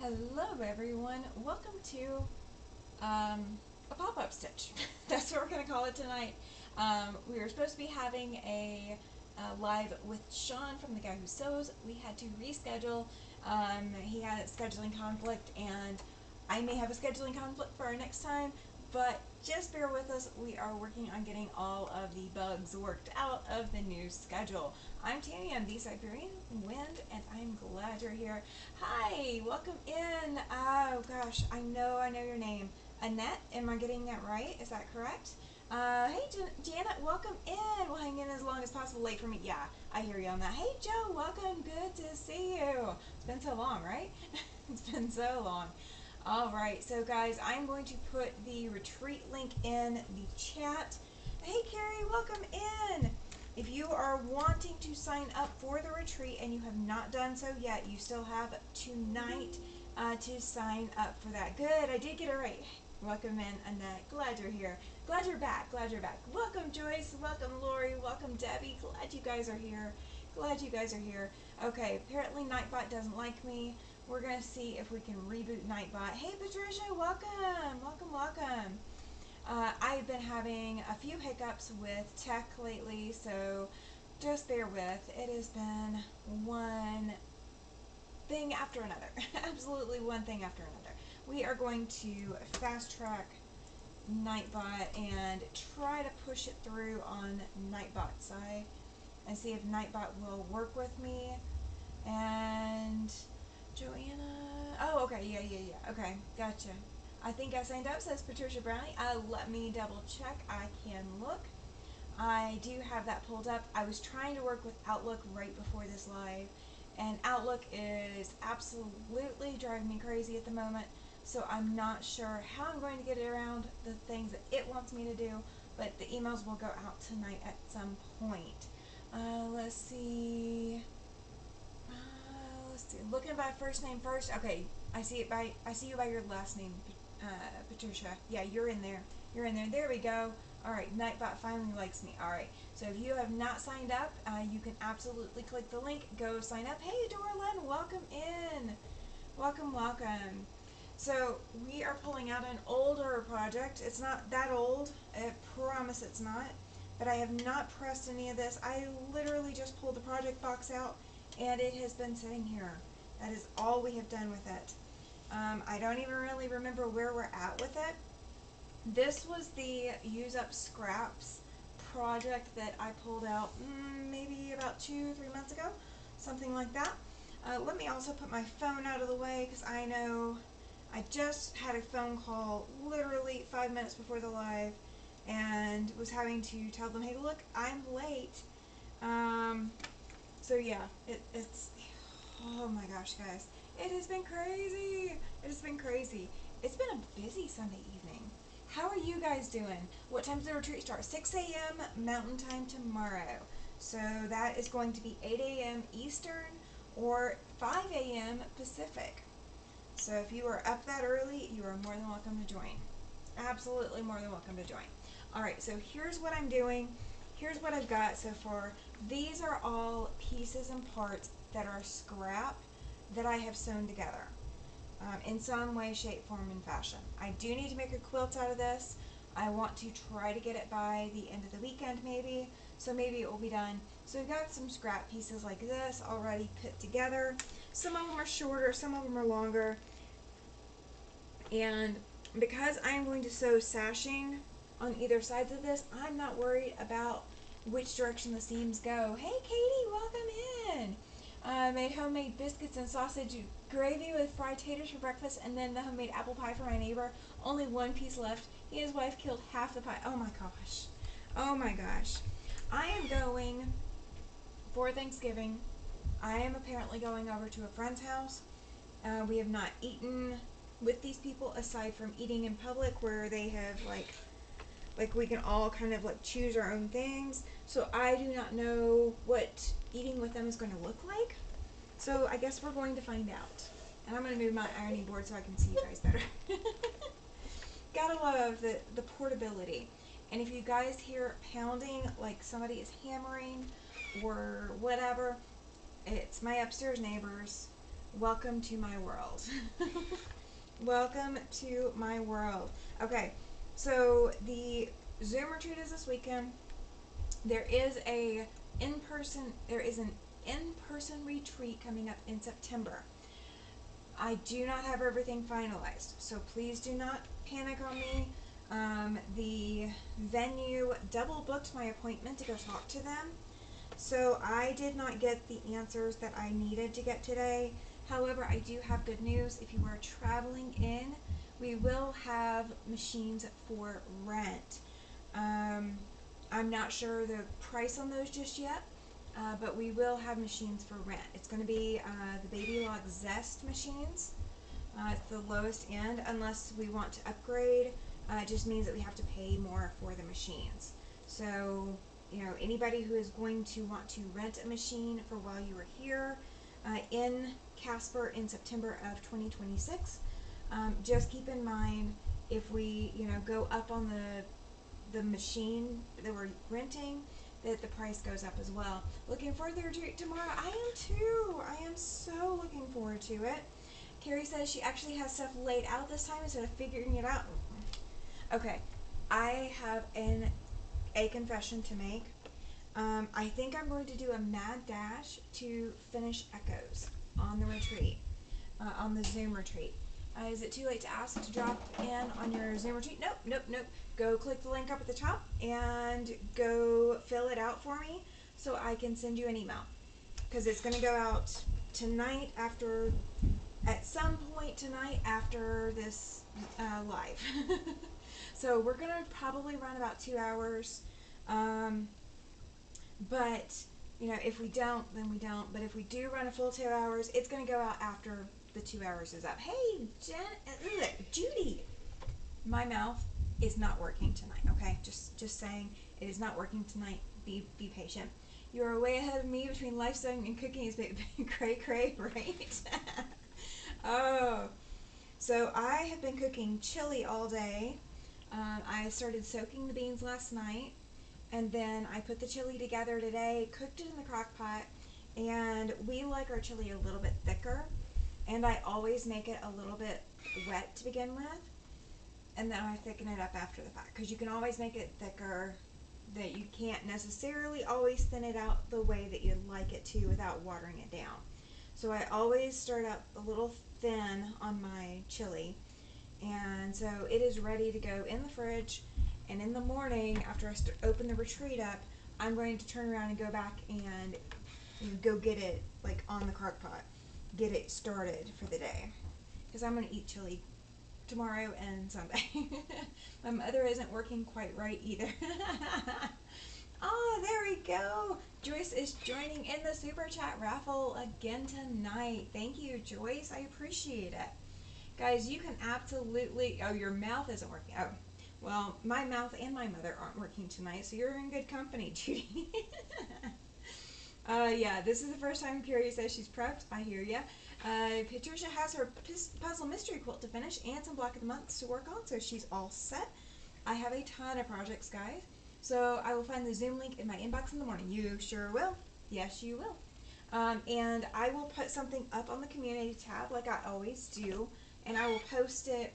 Hello everyone, welcome to a pop-up stitch. That's what we're going to call it tonight. We were supposed to be having a live with Sean from The Guy Who Sews. We had to reschedule. He had a scheduling conflict, and I may have a scheduling conflict for our next time, but just bear with us. We are working on getting all of the bugs worked out of the new schedule. I'm Tammy, I'm the Siberian Wind, and I'm glad you're here. Hi, welcome in. Oh gosh, I know your name. Annette, am I getting that right? Is that correct? Hey, Janet, welcome in. We'll hang in as long as possible. Late for me. Yeah, I hear you on that. Hey, Joe, welcome. Good to see you. It's been so long, right? It's been so long. All right, so guys, I'm going to put the retreat link in the chat. Hey, Carrie, welcome in. If you are wanting to sign up for the retreat and you have not done so yet, you still have tonight to sign up for that. Good, I did get it right. Welcome in, Annette. Glad you're here. Glad you're back. Glad you're back. Welcome, Joyce. Welcome, Lori. Welcome, Debbie. Glad you guys are here. Glad you guys are here. Okay, apparently Nightbot doesn't like me. We're going to see if we can reboot Nightbot. Hey, Patricia. Welcome. Welcome, welcome. I've been having a few hiccups with tech lately, so just bear with. It has been one thing after another. Absolutely one thing after another. We are going to fast track Nightbot and try to push it through on Nightbot's side and see if Nightbot will work with me. And Joanna, oh, okay, yeah, okay, gotcha. I think I signed up, says Patricia Brownie. Let me double check. I can look. I do have that pulled up. I was trying to work with Outlook right before this live, and Outlook is absolutely driving me crazy at the moment, so I'm not sure how I'm going to get it around the things that it wants me to do, but the emails will go out tonight at some point. Let's see. Looking by first name first. Okay, I see you by your last name, Patricia. Yeah, you're in there. You're in there. There we go. All right, Nightbot finally likes me. All right, so if you have not signed up, you can absolutely click the link. Go sign up. Hey, Dorlin, welcome in. Welcome, welcome. So we are pulling out an older project. It's not that old. I promise it's not. But I have not pressed any of this. I literally just pulled the project box out, and it has been sitting here. That is all we have done with it. I don't even really remember where we're at with it. This was the Use Up Scraps project that I pulled out maybe about 2-3 months ago, something like that. Let me also put my phone out of the way because I know I just had a phone call literally 5 minutes before the live and was having to tell them, hey, look, I'm late. So yeah, it's, oh my gosh, guys. It has been crazy. It has been crazy. It's been a busy Sunday evening. How are you guys doing? What time does the retreat start? 6 a.m. Mountain Time tomorrow. So that is going to be 8 a.m. Eastern or 5 a.m. Pacific. So if you are up that early, you are more than welcome to join. Absolutely more than welcome to join. Alright, so here's what I'm doing. Here's what I've got so far. These are all pieces and parts that are scrap that I have sewn together in some way, shape, form, and fashion. I do need to make a quilt out of this. I want to try to get it by the end of the weekend maybe, so maybe it will be done. So we've got some scrap pieces like this already put together. Some of them are shorter, some of them are longer. And because I'm going to sew sashing on either sides of this, I'm not worried about which direction the seams go. Hey Katie, welcome in. I made homemade biscuits and sausage gravy with fried taters for breakfast, and then the homemade apple pie for my neighbor. Only one piece left. He and his wife killed half the pie. Oh my gosh. Oh my gosh. I am going for Thanksgiving. I am apparently going over to a friend's house. We have not eaten with these people aside from eating in public where they have like we can all kind of like choose our own things. So I do not know what eating with them is going to look like. So I guess we're going to find out. And I'm going to move my ironing board so I can see you guys better. Gotta love the portability. And if you guys hear pounding, like somebody is hammering or whatever, it's my upstairs neighbors. welcome to my world. Welcome to my world. Okay, so the Zoom retreat is this weekend. There is an in-person retreat coming up in September. I do not have everything finalized, so please do not panic on me. The venue double booked my appointment to go talk to them, so I did not get the answers that I needed to get today. However, I do have good news. If you are traveling in, we will have machines for rent. I'm not sure the price on those just yet, but we will have machines for rent. It's going to be the Baby Lock Zest machines. It's the lowest end, unless we want to upgrade. It just means that we have to pay more for the machines. So, anybody who is going to want to rent a machine for while you are here in Casper in September of 2026, just keep in mind, if we, go up on the machine that we're renting, that the price goes up as well. Looking forward to the retreat tomorrow. I am too. I am so looking forward to it. Carrie says she actually has stuff laid out this time instead of figuring it out. Okay, I have a confession to make. I think I'm going to do a mad dash to finish Echoes on the retreat, on the Zoom retreat. Is it too late to ask to drop in on your Zoom retreat? Nope. Go click the link up at the top and go fill it out for me so I can send you an email. Because it's going to go out tonight at some point tonight after this live. So we're going to probably run about 2 hours. But, if we don't, then we don't. But if we do run a full 2 hours, it's going to go out after the 2 hours is up. Hey, Judy. My mouth is not working tonight, okay? Just saying, it is not working tonight. Be patient. You are way ahead of me between lifestyle and cooking. Is cray, right? Oh. So I have been cooking chili all day. I started soaking the beans last night, and then I put the chili together today, cooked it in the crock pot, and we like our chili a little bit thicker, and I always make it a little bit wet to begin with, and then I thicken it up after the fact, because you can always make it thicker, that you can't necessarily always thin it out the way that you'd like it to without watering it down. So I always start out a little thin on my chili, and so it is ready to go in the fridge. And in the morning, after I open the retreat up, I'm going to turn around and go back and go get it on the crock pot, get it started for the day, because I'm going to eat chili tomorrow and Sunday. My mother isn't working quite right either. Oh, there we go. Joyce is joining in the super chat raffle again tonight. Thank you, Joyce. I appreciate it. Guys, you can absolutely... Oh, your mouth isn't working. Oh, well, my mouth and my mother aren't working tonight, so you're in good company, Judy. Yeah, this is the first time Carrie says she's prepped. I hear ya. Patricia has her puzzle mystery quilt to finish and some block of the months to work on, so she's all set. I have a ton of projects, guys. So I will find the Zoom link in my inbox in the morning. You sure will. Yes, you will. And I will put something up on the community tab like I always do, and I will post it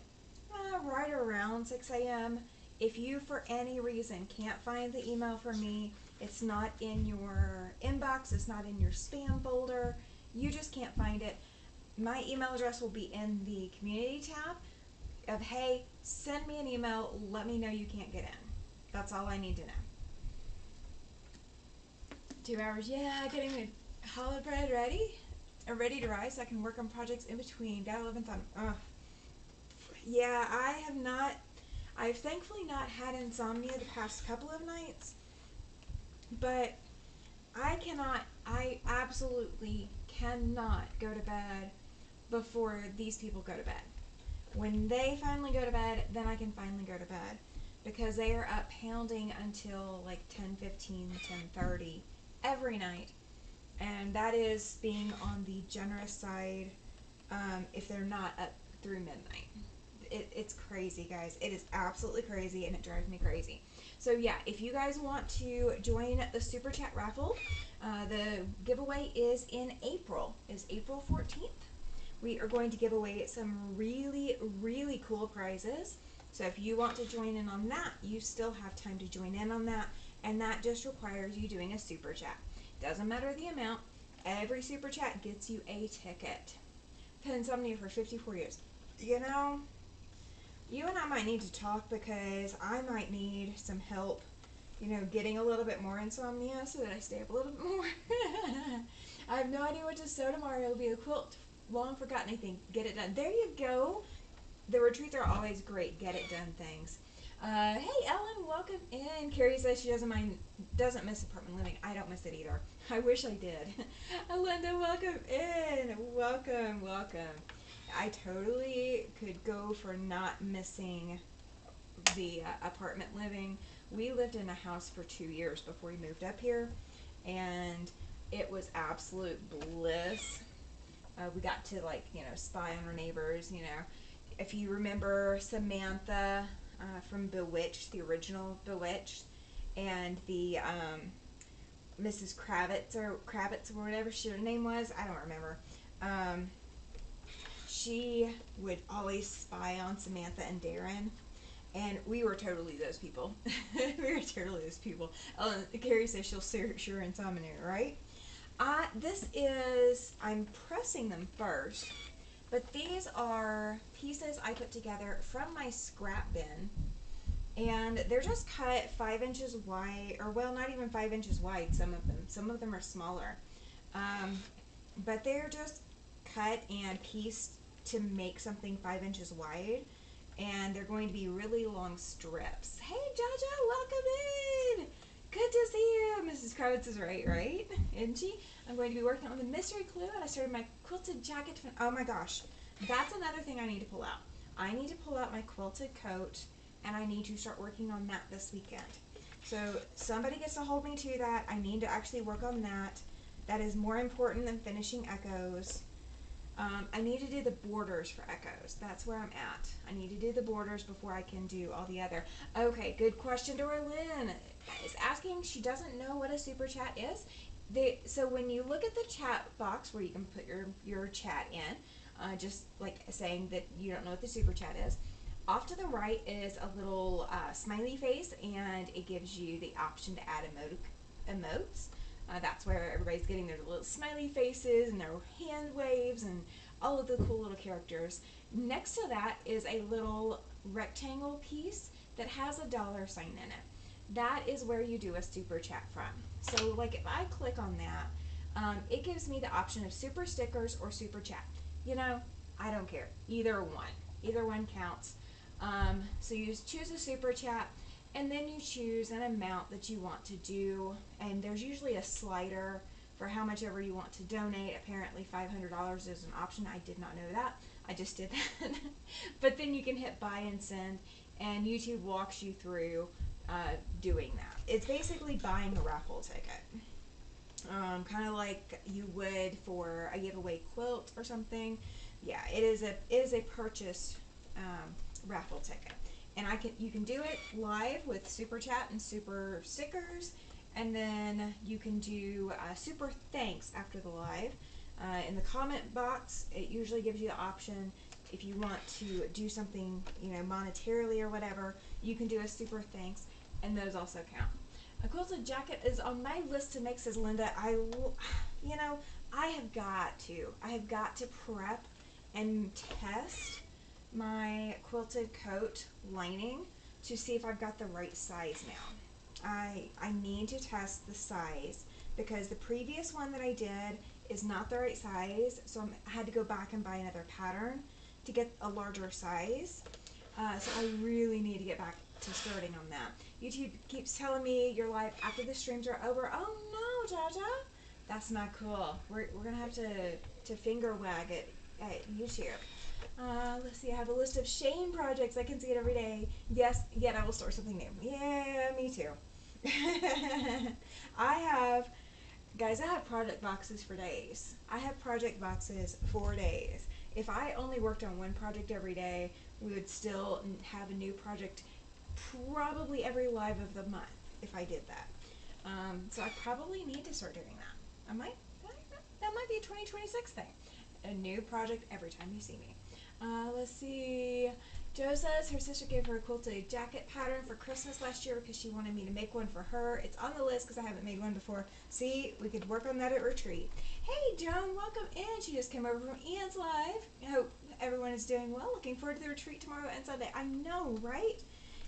right around 6 a.m. If you, for any reason, can't find the email from me, it's not in your inbox, it's not in your spam folder, you just can't find it, my email address will be in the community tab of, hey, send me an email, let me know you can't get in. That's all I need to know. 2 hours, yeah, getting the challah bread ready to rise so I can work on projects in between. Gotta live in fun. Ugh. Yeah, I've thankfully not had insomnia the past couple of nights, but I absolutely cannot go to bed before these people go to bed. When they finally go to bed, then I can finally go to bed, because they are up pounding until like 10:15, 10:30 every night, and that is being on the generous side if they're not up through midnight. It's crazy, guys. It is absolutely crazy, and it drives me crazy. So yeah, if you guys want to join the Super Chat raffle, the giveaway is in April. It's April 14th. we are going to give away some really, really cool prizes. So if you want to join in on that, you still have time to join in on that, and that just requires you doing a super chat. Doesn't matter the amount. Every super chat gets you a ticket. Insomnia for 54 years. You know, you and I might need to talk because I might need some help, getting a little bit more insomnia so that I stay up a little bit more. I have no idea what to sew tomorrow. It'll be a quilt. Long forgotten anything. Get it done. There you go. The retreats are always great. Get it done things. Hey Ellen, welcome in. Carrie says she doesn't miss apartment living. I don't miss it either. I wish I did. Linda, welcome in. Welcome. I totally could go for not missing the apartment living. We lived in a house for 2 years before we moved up here, and it was absolute bliss. We got to spy on our neighbors. If you remember Samantha from Bewitched, the original Bewitched, and the Mrs. Kravitz or whatever her name was, I don't remember. She would always spy on Samantha and Darren, and we were totally those people. Carrie says she'll sure insomnia, right? I'm pressing them first, but these are pieces I put together from my scrap bin, and they're just cut 5 inches wide, or well, not even 5 inches wide, some of them are smaller, but they're just cut and pieced to make something 5 inches wide, and they're going to be really long strips. Hey Jaja, welcome in! Good to see you. Mrs. Kravitz is right? Isn't she? I'm going to be working on the mystery clue, and I started my quilted jacket. Oh my gosh. That's another thing I need to pull out. I need to pull out my quilted coat, and I need to start working on that this weekend. So somebody gets to hold me to that. I need to actually work on that. That is more important than finishing Echoes. I need to do the borders for Echoes. That's where I'm at. I need to do the borders before I can do all the other. Okay, good question. Dora Lynn is asking, she doesn't know what a super chat is. So when you look at the chat box where you can put your chat in, just like saying that you don't know what the super chat is, off to the right is a little smiley face, and it gives you the option to add emotes. That's where everybody's getting their little smiley faces and their hand waves and all of the cool little characters. Next to that is a little rectangle piece that has a dollar sign in it. That is where you do a super chat from. So like if I click on that, it gives me the option of super stickers or super chat. I don't care. Either one counts. So you just choose a super chat, and then you choose an amount that you want to do, and there's usually a slider for how much ever you want to donate. Apparently $500 is an option. I did not know that. I just did that. But then you can hit buy and send, and YouTube walks you through doing that. It's basically buying a raffle ticket. Kind of like you would for a giveaway quilt or something. Yeah, it is a purchase raffle ticket. And you can do it live with super chat and super stickers, and then you can do super thanks after the live. In the comment box, it usually gives you the option if you want to do something, monetarily or whatever. You can do a super thanks, and those also count. A quilted jacket is on my list to make, says Linda. I have got to prep and test my quilted coat lining to see if I've got the right size now. I need to test the size because the previous one that I did is not the right size, so I had to go back and buy another pattern to get a larger size. So I really need to get back to starting on that. YouTube keeps telling me you're live after the streams are over. Oh no, Jaja, that's not cool. We're gonna have to finger wag it at YouTube. Let's see, I have a list of Shane projects. I can see it every day. Yes, yet I will start something new. Yeah, me too. I have project boxes for days. I have project boxes for days. If I only worked on one project every day, we would still have a new project probably every live of the month if I did that. So I probably need to start doing that. That might be a 2026 thing. a new project every time you see me. Let's see. Jo says her sister gave her a quilted jacket pattern for Christmas last year because she wanted me to make one for her. It's on the list because I haven't made one before. See, we could work on that at retreat. Hey, Joan, welcome in. She just came over from Ian's live. I hope everyone is doing well. Looking forward to the retreat tomorrow and Sunday. I know, right?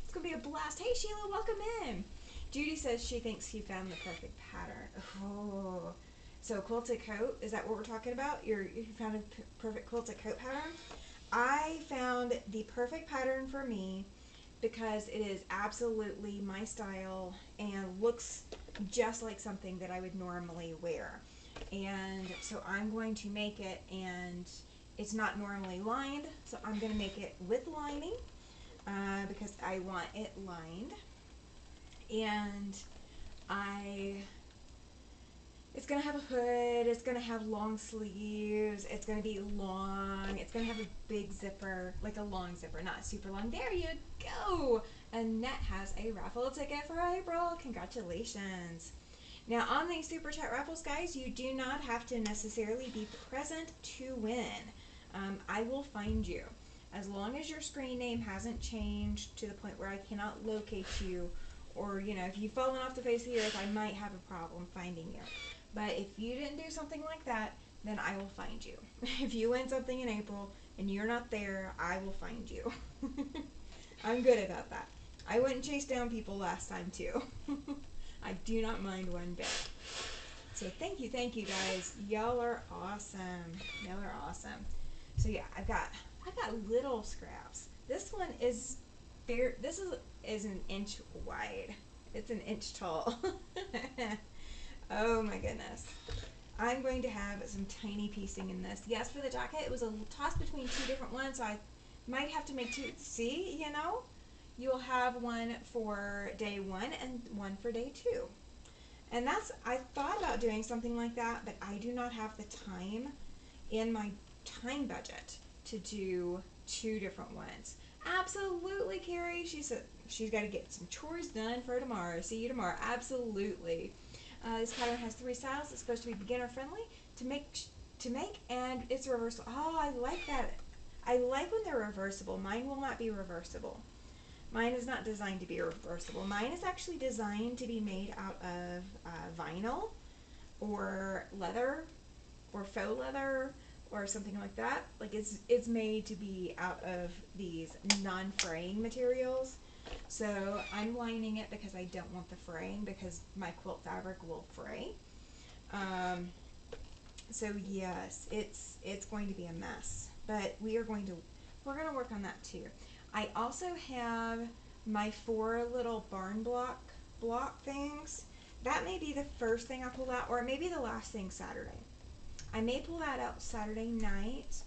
It's going to be a blast. Hey, Sheila, welcome in. Judy says she thinks she found the perfect pattern. Oh, so quilted coat, is that what we're talking about? You found a perfect quilted coat pattern? I found the perfect pattern for me because it is absolutely my style and looks just like something that I would normally wear. And so I'm going to make it, and it's not normally lined, so I'm going to make it with lining because I want it lined. And it's going to have a hood, it's going to have long sleeves, it's going to be long, it's going to have a big zipper, like a long zipper, not super long. There you go! Annette has a raffle ticket for April. Congratulations. Now on these Super Chat raffles, guys, you do not have to necessarily be present to win. I will find you. As long as your screen name hasn't changed to the point where I cannot locate you, or, you know, if you've fallen off the face of the earth, I might have a problem finding you. But if you didn't do something like that, then I will find you. If you win something in April and you're not there, I will find you. I'm good about that. I went and chased down people last time too. I do not mind one bit. So thank you guys. Y'all are awesome. Y'all are awesome. So yeah, I've got little scraps. This one is fair. This is an inch wide. It's an inch tall. Oh my goodness. I'm going to have some tiny piecing in this. Yes, for the jacket, it was a toss between two different ones, so I might have to make two. See, you know? You'll have one for day 1 and one for day 2. And I thought about doing something like that, but I do not have the time in my time budget to do 2 different ones. Absolutely, Carrie. She said she's got to get some chores done for tomorrow. See you tomorrow. Absolutely. This pattern has 3 styles. It's supposed to be beginner friendly to make, and it's reversible. Oh, I like that. I like when they're reversible. Mine will not be reversible. Mine is not designed to be reversible. Mine is actually designed to be made out of vinyl or leather or faux leather or something like that. Like it's made to be out of these non-fraying materials. So I'm lining it because I don't want the fraying, because my quilt fabric will fray. So yes, it's going to be a mess, but we're going to work on that too. I also have my 4 little barn block things. That may be the first thing I pull out, or it may be the last thing Saturday. I may pull that out Saturday night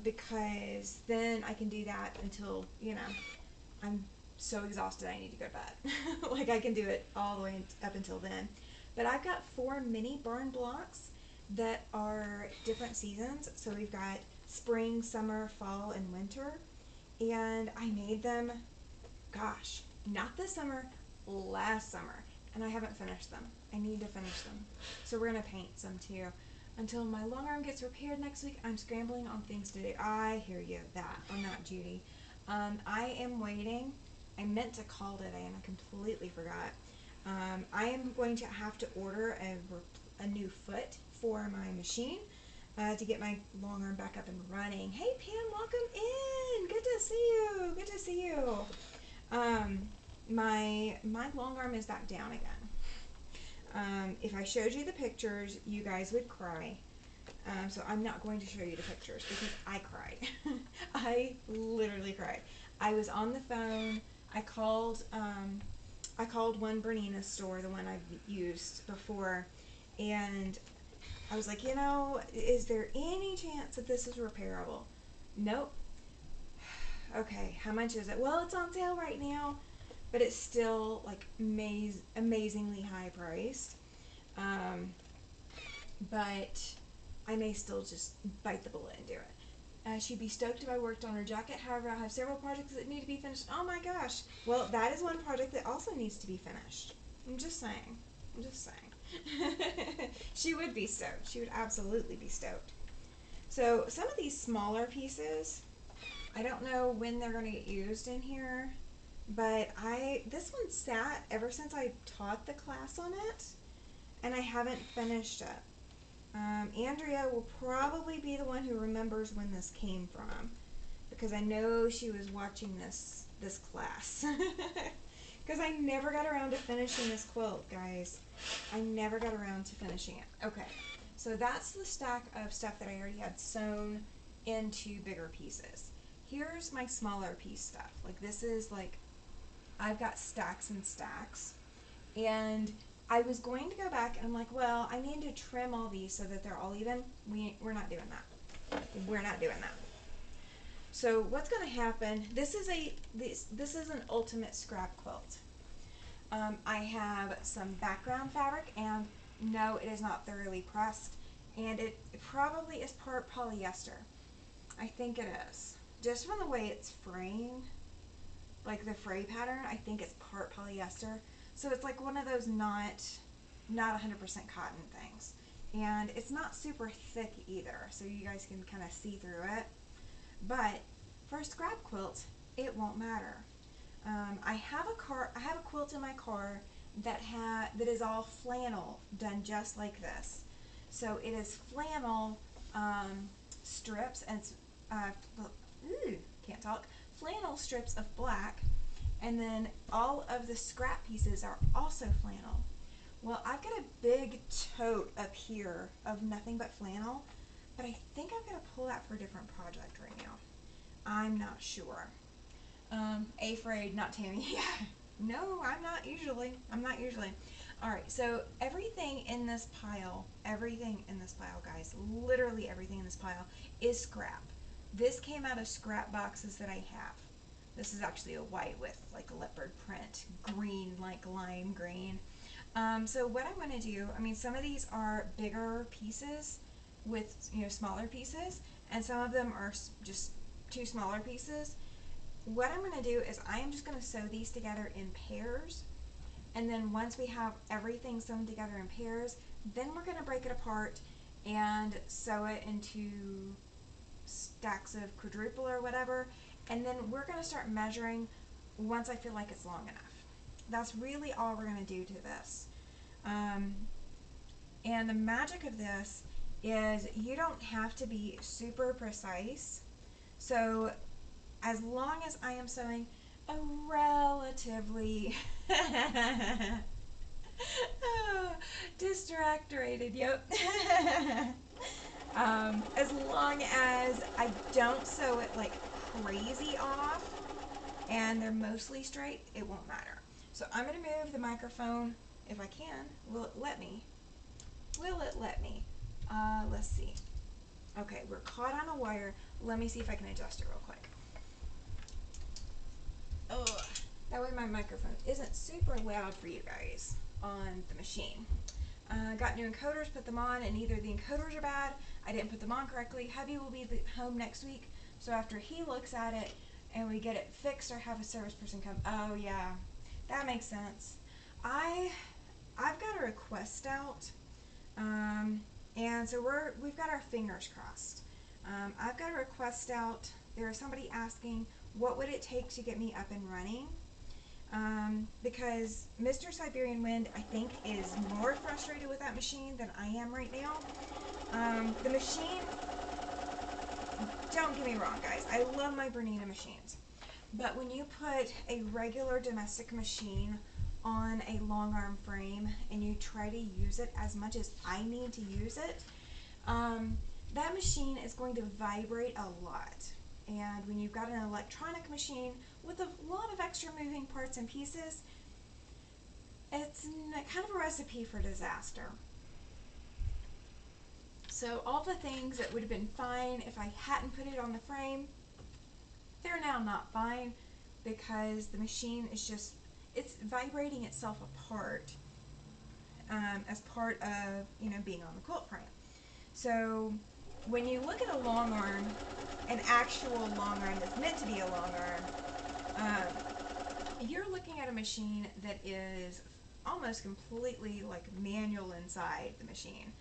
because then I can do that until, you know, I'm so exhausted I need to go to bed. Like I can do it all the way up until then. But I've got 4 mini barn blocks that are different seasons. So we've got spring, summer, fall, and winter. And I made them, gosh, not this summer, last summer. And I haven't finished them. I need to finish them. So we're going to paint some too. Until my long arm gets repaired next week, I'm scrambling on things to do. I hear you, that. I'm not Judy. I am waiting. I meant to call today and I completely forgot. I am going to have to order a new foot for my machine to get my long arm back up and running. Hey Pam, welcome in. Good to see you. Good to see you. My long arm is back down again. If I showed you the pictures, you guys would cry. So I'm not going to show you the pictures because I cried. I literally cried. I was on the phone. I called one Bernina store, the one I've used before, and I was like, you know, is there any chance that this is repairable? Nope. Okay, how much is it? Well, it's on sale right now, but it's still like amazingly high priced. But I may still just bite the bullet and do it. She'd be stoked if I worked on her jacket. However, I have several projects that need to be finished. Oh my gosh. Well, that is one project that also needs to be finished. I'm just saying. She would be stoked. She would absolutely be stoked. So some of these smaller pieces, I don't know when they're going to get used in here, but this one sat ever since I taught the class on it, and I haven't finished it. Andrea will probably be the one who remembers when this came from, because I know she was watching this class. Because I never got around to finishing this quilt, guys. I never got around to finishing it. Okay, so that's the stack of stuff that I already had sewn into bigger pieces. Here's my smaller piece stuff. Like, this is like, I've got stacks and stacks. And I was going to go back and I'm like, well, I need to trim all these so that they're all even. We're not doing that. We're not doing that. So what's going to happen, this is an ultimate scrap quilt. I have some background fabric, and no, it is not thoroughly pressed, and it probably is part polyester. I think it is. Just from the way it's framed, like the fray pattern, I think it's part polyester. So it's like one of those not 100% cotton things. And it's not super thick either, so you guys can kind of see through it. But for a scrap quilt, it won't matter. I have a quilt in my car that is all flannel, done just like this. So it is flannel strips, and it's can't talk. Flannel strips of black, and then all of the scrap pieces are also flannel. Well, I've got a big tote up here of nothing but flannel, but I think I'm going to pull that for a different project right now. I'm not sure. Afraid, not Tammy. Yeah. No, I'm not usually. Alright, so everything in this pile, guys, literally everything in this pile is scrap. This came out of scrap boxes that I have. This is actually a white with like a leopard print, green, like lime green. So what I'm going to do, I mean, some of these are bigger pieces with, smaller pieces, and some of them are just two smaller pieces. What I'm going to do is I am just going to sew these together in pairs, and then once we have everything sewn together in pairs, then we're going to break it apart and sew it into stacks of quadruple or whatever, and then we're going to start measuring once I feel like it's long enough. That's really all we're going to do to this. And the magic of this is you don't have to be super precise. So as long as I am sewing a relatively distracted, yep. As long as I don't sew it like crazy off and they're mostly straight, it won't matter. So I'm going to move the microphone if I can. Will it let me? Let's see. Okay, we're caught on a wire. Let me see if I can adjust it real quick. Oh, that way my microphone isn't super loud for you guys on the machine. Got new encoders, put them on, and either the encoders are bad, I didn't put them on correctly. Hubby will be home next week, so after he looks at it and we get it fixed or have a service person come, oh yeah, that makes sense. I've got a request out, and so we've got our fingers crossed. I've got a request out. There is somebody asking, what would it take to get me up and running? Because Mr. Siberian Wind, I think, is more frustrated with that machine than I am right now. The machine, don't get me wrong, guys, I love my Bernina machines, but when you put a regular domestic machine on a long arm frame and you try to use it as much as I need to use it, that machine is going to vibrate a lot. And when you've got an electronic machine with a lot of extra moving parts and pieces, it's kind of a recipe for disaster. So all the things that would have been fine if I hadn't put it on the frame, they're now not fine because the machine is just, it's vibrating itself apart as part of, being on the quilt frame. So when you look at a long arm, an actual long arm that's meant to be a long arm, you're looking at a machine that is almost completely like manual inside the machine.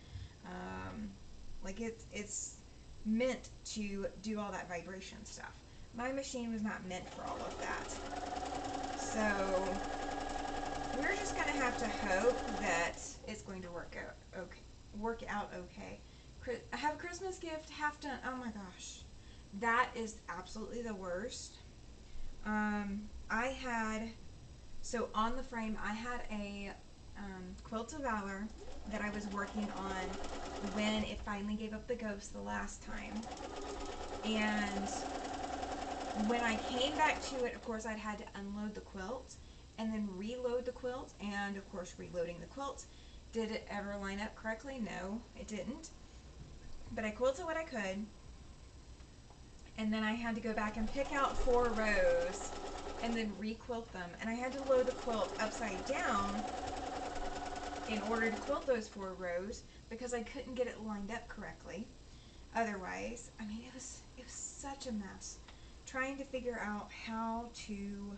Like it's meant to do all that vibration stuff. My machine was not meant for all of that. So we're just gonna have to hope that it's going to work out okay. I have a Christmas gift half done. Oh my gosh, that is absolutely the worst. I had, so on the frame, I had a Quilt of Valor that I was working on when it finally gave up the ghost the last time. And when I came back to it, of course, I'd had to unload the quilt and then reload the quilt, and of course, reloading the quilt. Did it ever line up correctly? No, it didn't. But I quilted what I could, and then I had to go back and pick out 4 rows and then requilt them. And I had to load the quilt upside down in order to quilt those 4 rows because I couldn't get it lined up correctly. Otherwise, I mean, it was such a mess trying to figure out how to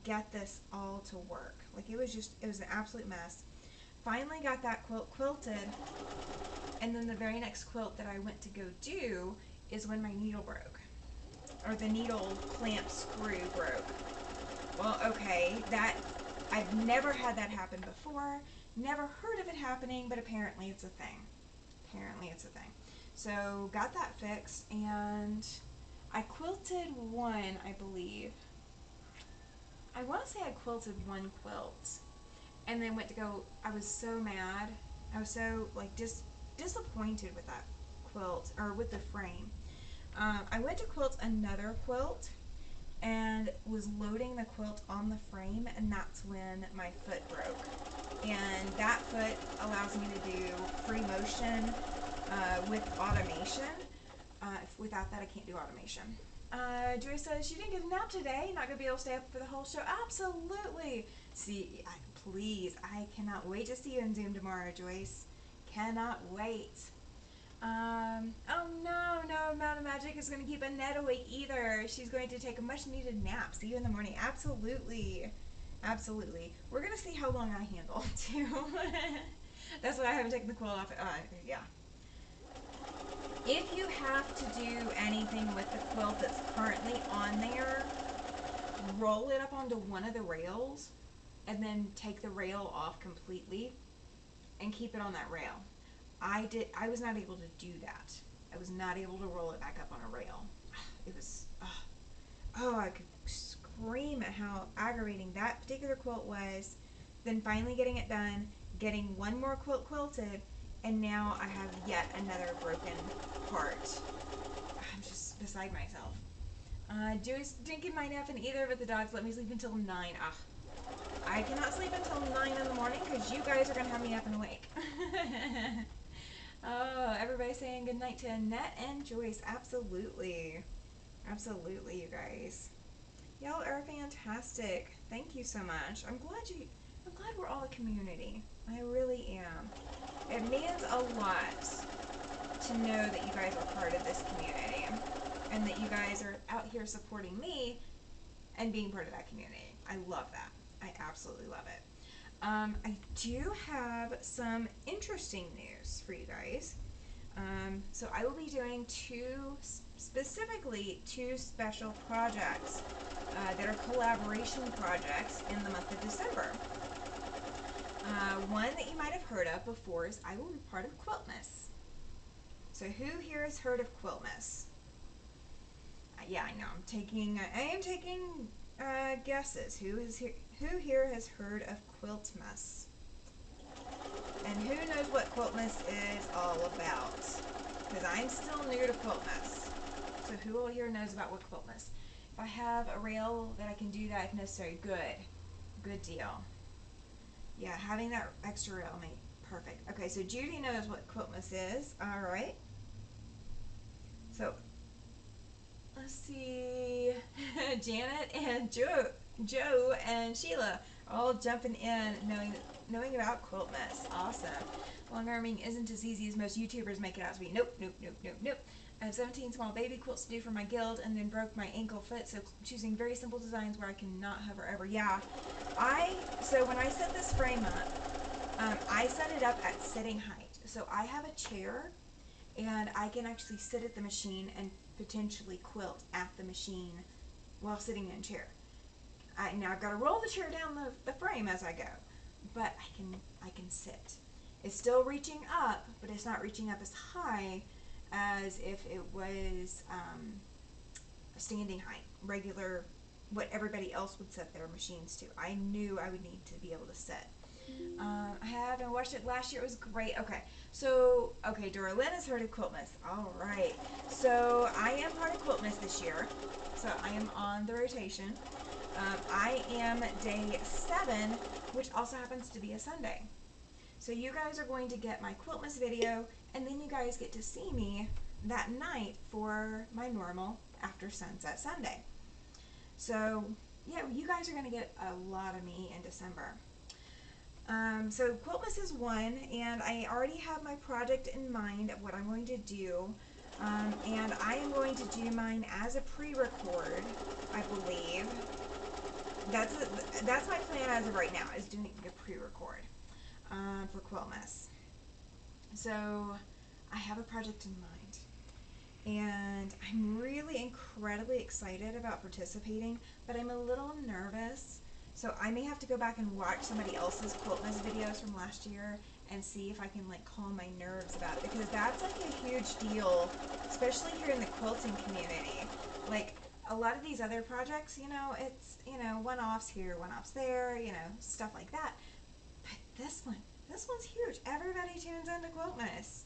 get this all to work. Like, it was an absolute mess. Finally got that quilt quilted, and then the very next quilt that I went to go do is when my needle broke, or the needle clamp screw broke. Well, okay, that, I've never had that happen before, never heard of it happening, but apparently it's a thing. So got that fixed, and I quilted one, I believe. I want to say I quilted 1 quilt, and then went to go, I was so mad. I was so, like, disappointed with that quilt, or with the frame. I went to quilt another quilt, and was loading the quilt on the frame, and that's when my foot broke. And that foot allows me to do free motion with automation. Without that, I can't do automation. Joyce says she didn't get a nap today. Not going to be able to stay up for the whole show. Absolutely. See, please, I cannot wait to see you in Zoom tomorrow, Joyce. Cannot wait. Oh no, Mountain Magic is going to keep Annette awake either. She's going to take a much needed nap. See you in the morning. Absolutely. We're going to see how long I handle, too. That's why I haven't taken the quilt off. Yeah. If you have to do anything with the quilt that's currently on there, roll it up onto one of the rails and then take the rail off completely and keep it on that rail. I was not able to do that. I was not able to roll it back up on a rail. It was, I could scream at how aggravating that particular quilt was. Then finally getting it done, getting one more quilt quilted, and now I have yet another broken part. I'm just beside myself. Joyce didn't get my nap in either, but the dogs let me sleep until 9. I cannot sleep until 9 in the morning because you guys are going to have me up and awake. Oh, everybody saying goodnight to Annette and Joyce. Absolutely, you guys. Y'all are fantastic. Thank you so much. I'm glad we're all a community. I really am. It means a lot to know that you guys are part of this community and that you guys are out here supporting me and being part of that community. I love that. I absolutely love it. I do have some interesting news for you guys. So I will be doing specifically two special projects that are collaboration projects in the month of December. One that you might have heard of before is I will be part of Quiltmas. So who here has heard of Quiltmas? Yeah, I know. I am taking guesses. Who here has heard of Quiltmas? And who knows what Quiltmas is all about? Because I'm still new to Quiltmas. So who all here knows about what Quiltmas? If I have a rail that I can do that if necessary, good deal. Yeah, having that extra rail made perfect. Okay, so Judy knows what Quiltmas is. All right. So let's see. Janet and Joe and Sheila are all jumping in, knowing about Quiltmas. Awesome. Long arming isn't as easy as most YouTubers make it out to be. Nope. I have 17 small baby quilts to do for my guild and then broke my ankle foot, so choosing very simple designs where I cannot hover ever. Yeah. So when I set this frame up, I set it up at sitting height. So I have a chair, and I can actually sit at the machine and potentially quilt at the machine while sitting in a chair. Now I've got to roll the chair down the frame as I go, but I can sit. It's still reaching up, but it's not reaching up as high as if it was standing height, regular, what everybody else would set their machines to. I knew I would need to be able to sit. I haven't watched it last year. It was great. Okay, Dora Lynn has heard of Quiltmas. All right. So I am part of Quiltmas this year. So I am on the rotation. I am day 7, which also happens to be a Sunday. So you guys are going to get my Quiltmas video, and then you guys get to see me that night for my normal After Sunset Sunday. So yeah, you guys are going to get a lot of me in December. So Quiltmas is one, and I already have my project in mind of what I'm going to do. And I am going to do mine as a pre-record, I believe. That's my plan as of right now, is doing the pre-record for Quiltmas. So I have a project in mind, and I'm really incredibly excited about participating, but I'm a little nervous. So I may have to go back and watch somebody else's Quiltmas videos from last year and see if I can like calm my nerves about it, because that's like a huge deal, especially here in the quilting community. Like a lot of these other projects, it's, one-offs here, one-offs there, stuff like that. But this one's huge. Everybody tunes into Quiltmas.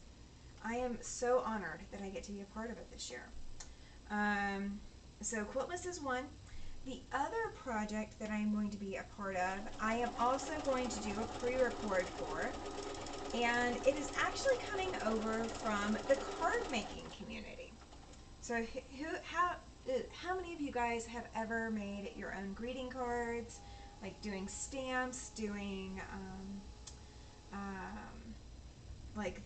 I am so honored that I get to be a part of it this year. So Quiltmas is one. The other project that I'm going to be a part of, I am also going to do a pre-record for, and it is actually coming over from the card making community. So how many of you guys have ever made your own greeting cards, like doing stamps, doing like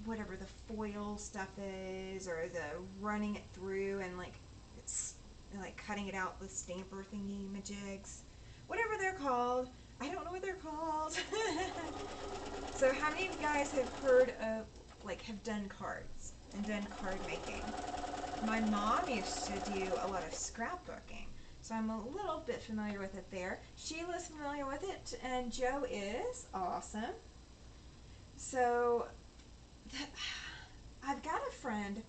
whatever the foil stuff is, or the running it through and like it's like cutting it out with stamper thingy majigs, whatever they're called. I don't know what they're called. So how many of you guys have heard of, like, have done cards and done card making? My mom used to do a lot of scrapbooking, so I'm a little bit familiar with it there. Sheila's familiar with it, and Joe is. Awesome. So I've got a friend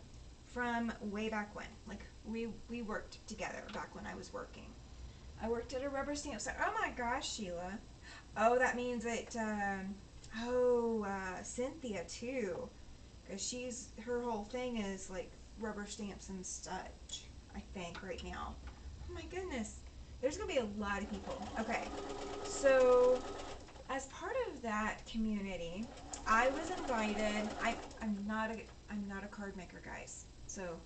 from way back when. Like, we worked together back when I was working. I worked at a rubber stamp store. Oh my gosh, Sheila. Oh, that means that, Cynthia too. Because her whole thing is like rubber stamps and such, I think, right now. Oh my goodness. There's going to be a lot of people. Okay. So, as part of that community, I was invited. I'm not a card maker, guys. So,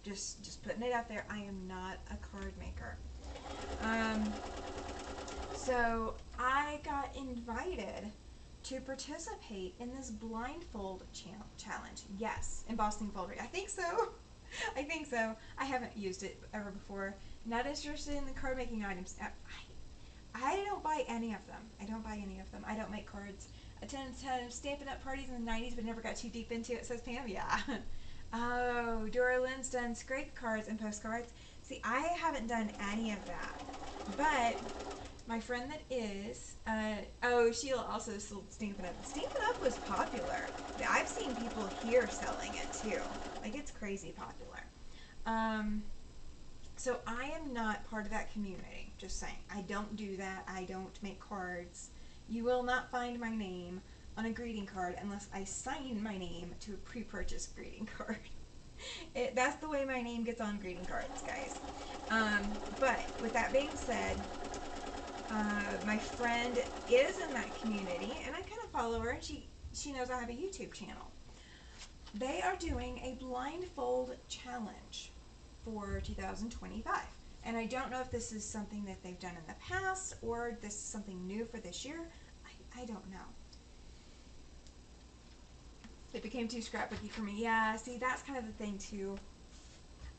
just putting it out there, I am not a card maker. So I got invited to participate in this blindfold challenge. Yes, embossing foldry. I think so. I think so. I haven't used it ever before. Not interested in the card making items. I don't buy any of them. I don't make cards. I attended Stampin' Up! Parties in the 90s, but never got too deep into it, says Pam. Yeah. Oh, Dora Lynn's done scrape cards and postcards. See, I haven't done any of that. But my friend that is, Sheila also sold Stampin' Up! Stampin' Up! Was popular. I've seen people here selling it too. Like, it's crazy popular. So I am not part of that community, just saying. I don't do that. I don't make cards. You will not find my name on a greeting card unless I sign my name to a pre-purchase greeting card. That's the way my name gets on greeting cards, guys. But with that being said, my friend is in that community, and I kind of follow her, and she knows I have a YouTube channel. They are doing a blindfold challenge for 2025. And I don't know if this is something that they've done in the past or this is something new for this year. I don't know. It became too scrapbooky for me. Yeah, see, that's kind of the thing too.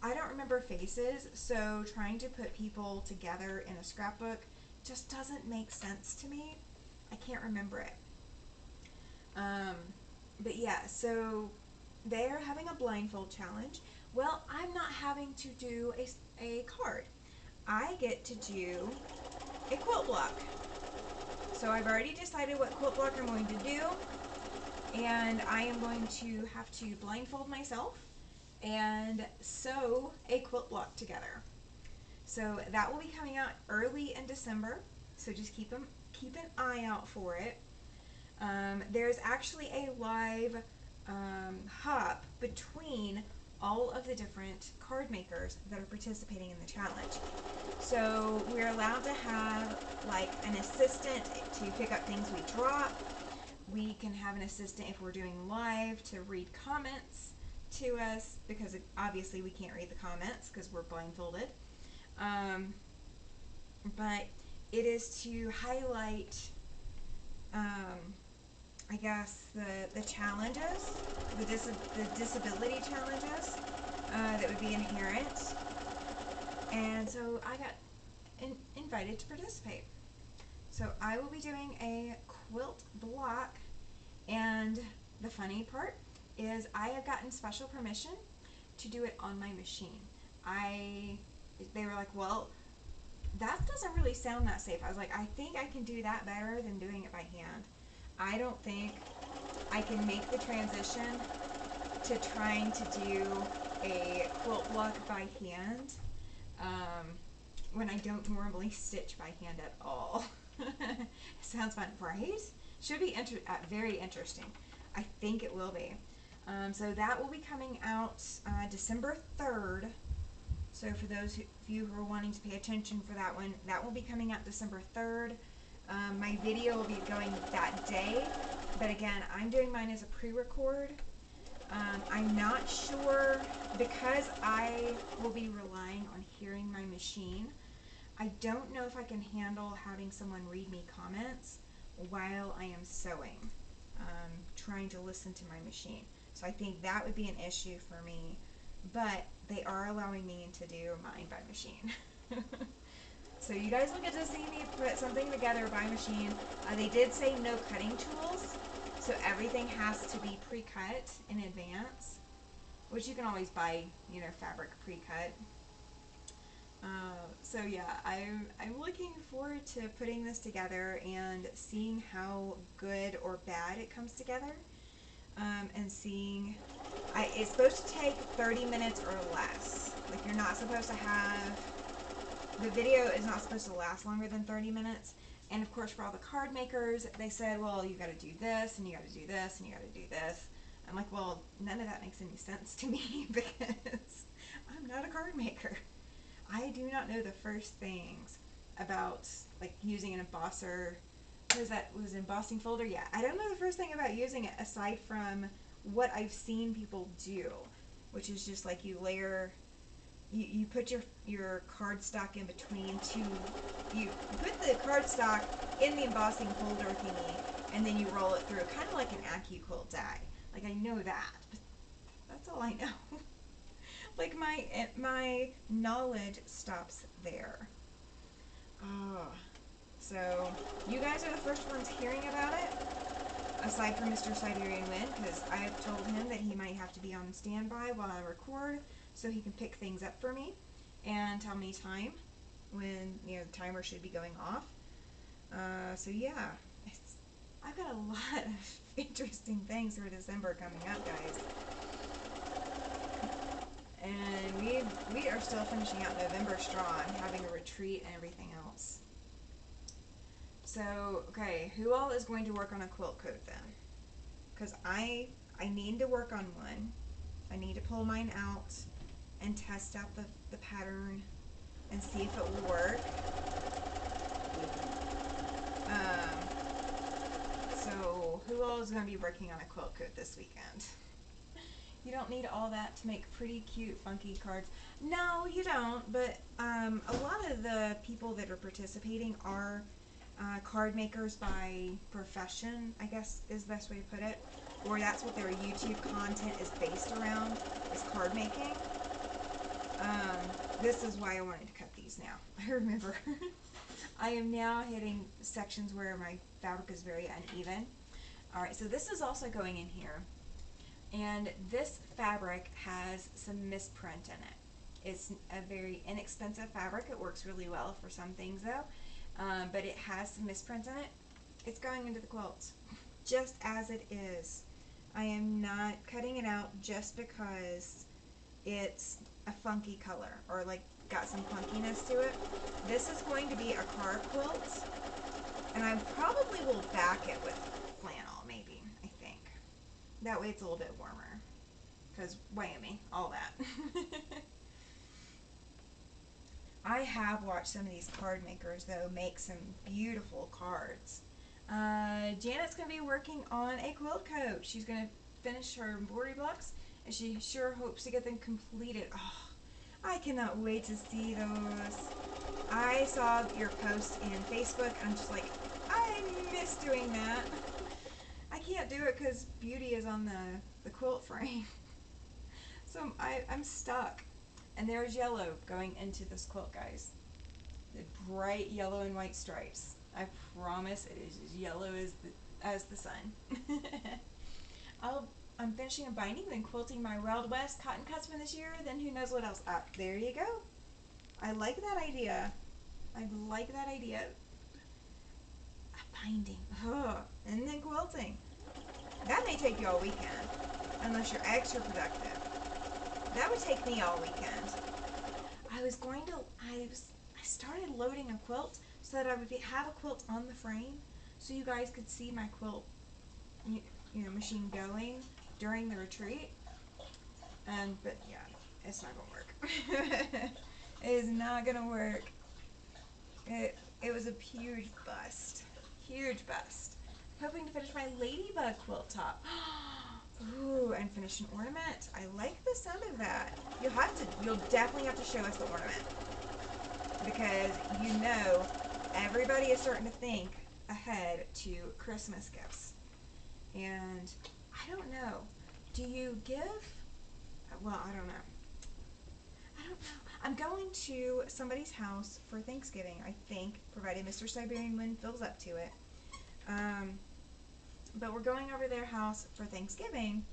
I don't remember faces, so trying to put people together in a scrapbook just doesn't make sense to me. I can't remember it. But yeah, so they're having a blindfold challenge. Well, I'm not having to do a card. I get to do a quilt block. So I've already decided what quilt block I'm going to do, and I am going to have to blindfold myself and sew a quilt block together. So that will be coming out early in December, so just keep an eye out for it. There's actually a live hop between all of the different card makers that are participating in the challenge. So we're allowed to have like an assistant to pick up things we drop. We can have an assistant if we're doing live to read comments to us, because obviously we can't read the comments because we're blindfolded. But it is to highlight, I guess, the challenges, the disability challenges that would be inherent. And so I got invited to participate. So I will be doing a quilt block, and the funny part is I have gotten special permission to do it on my machine. They were like, well, that doesn't really sound that safe. I was like, I think I can do that better than doing it by hand. I don't think I can make the transition to trying to do a quilt block by hand when I don't normally stitch by hand at all. Sounds fun, right? Should be very interesting. I think it will be. So that will be coming out December 3rd. So for those of you who are wanting to pay attention for that one, that will be coming out December 3rd. My video will be going that day, but again, I'm doing mine as a pre-record. I'm not sure, because I will be relying on hearing my machine. I don't know if I can handle having someone read me comments while I am sewing, trying to listen to my machine. So I think that would be an issue for me, but they are allowing me to do mine by machine. So you guys will get to see me put something together by machine. They did say no cutting tools, so everything has to be pre-cut in advance, which you can always buy, fabric pre-cut. So yeah, I'm looking forward to putting this together and seeing how good or bad it comes together, and seeing, it's supposed to take 30 minutes or less. Like, you're not supposed to have, the video is not supposed to last longer than 30 minutes. And of course, for all the card makers, they said, well, you got to do this, and you got to do this, and you got to do this. I'm like, well, none of that makes any sense to me because I'm not a card maker. I do not know the first things about, like, using an embosser. Was embossing folder? Yeah, I don't know the first thing about using it aside from what I've seen people do, which is just like you layer, you put your cardstock in between two, you put the cardstock in the embossing folder thingy, and then you roll it through, kind of like an AccuQuilt die. Like, I know that, but that's all I know. Like, my knowledge stops there. So you guys are the first ones hearing about it, aside from Mr. Siberian Wind, because I have told him that he might have to be on standby while I record, so he can pick things up for me and tell me time when the timer should be going off. So yeah, I've got a lot of interesting things for December coming up, guys. And we are still finishing out November strong, having a retreat and everything else. So, okay, who all is going to work on a quilt coat then? Because I need to work on one. I need to pull mine out and test out the pattern and see if it will work. So who all is going to be working on a quilt coat this weekend? You don't need all that to make pretty cute funky cards. No, you don't, but a lot of the people that are participating are card makers by profession, I guess is the best way to put it, or that's what their YouTube content is based around, is card making. This is why I wanted to cut these now. I remember. I am now hitting sections where my fabric is very uneven. Alright, so this is also going in here. And this fabric has some misprint in it. It's a very inexpensive fabric. It works really well for some things though, but it has some misprint in it. It's going into the quilts just as it is. I am not cutting it out just because it's a funky color or like got some funkiness to it. This is going to be a car quilt, and I probably will back it with flannel, maybe, I think. That way it's a little bit warmer, because whammy, all that. I have watched some of these card makers, though, make some beautiful cards. Janet's going to be working on a quilt coat. She's going to finish her embroidery blocks, and she sure hopes to get them completed. Oh, I cannot wait to see those. I saw your post in Facebook, and I'm just like, I miss doing that. I can't do it because Beauty is on the quilt frame. So I'm stuck. And there's yellow going into this quilt, guys. The bright yellow and white stripes. I promise it is as yellow as the sun. I'm finishing a binding, then quilting my Wild West cotton cuts from this year, then who knows what else. There you go. I like that idea. I like that idea. A binding. And then quilting. That may take you all weekend, unless you're extra productive. That would take me all weekend. I started loading a quilt so that I would have a quilt on the frame so you guys could see my quilt machine going during the retreat. But yeah, it's not gonna work. It is not gonna work. It was a huge bust. Huge bust. Hoping to finish my ladybug quilt top. Ooh, and finish an ornament. I like the sound of that. You'll definitely have to show us the ornament, because everybody is starting to think ahead to Christmas gifts. And I don't know. Do you give? Well, I don't know. I'm going to somebody's house for Thanksgiving, I think, provided Mr. Siberian Wind fills up to it. But we're going over their house for Thanksgiving,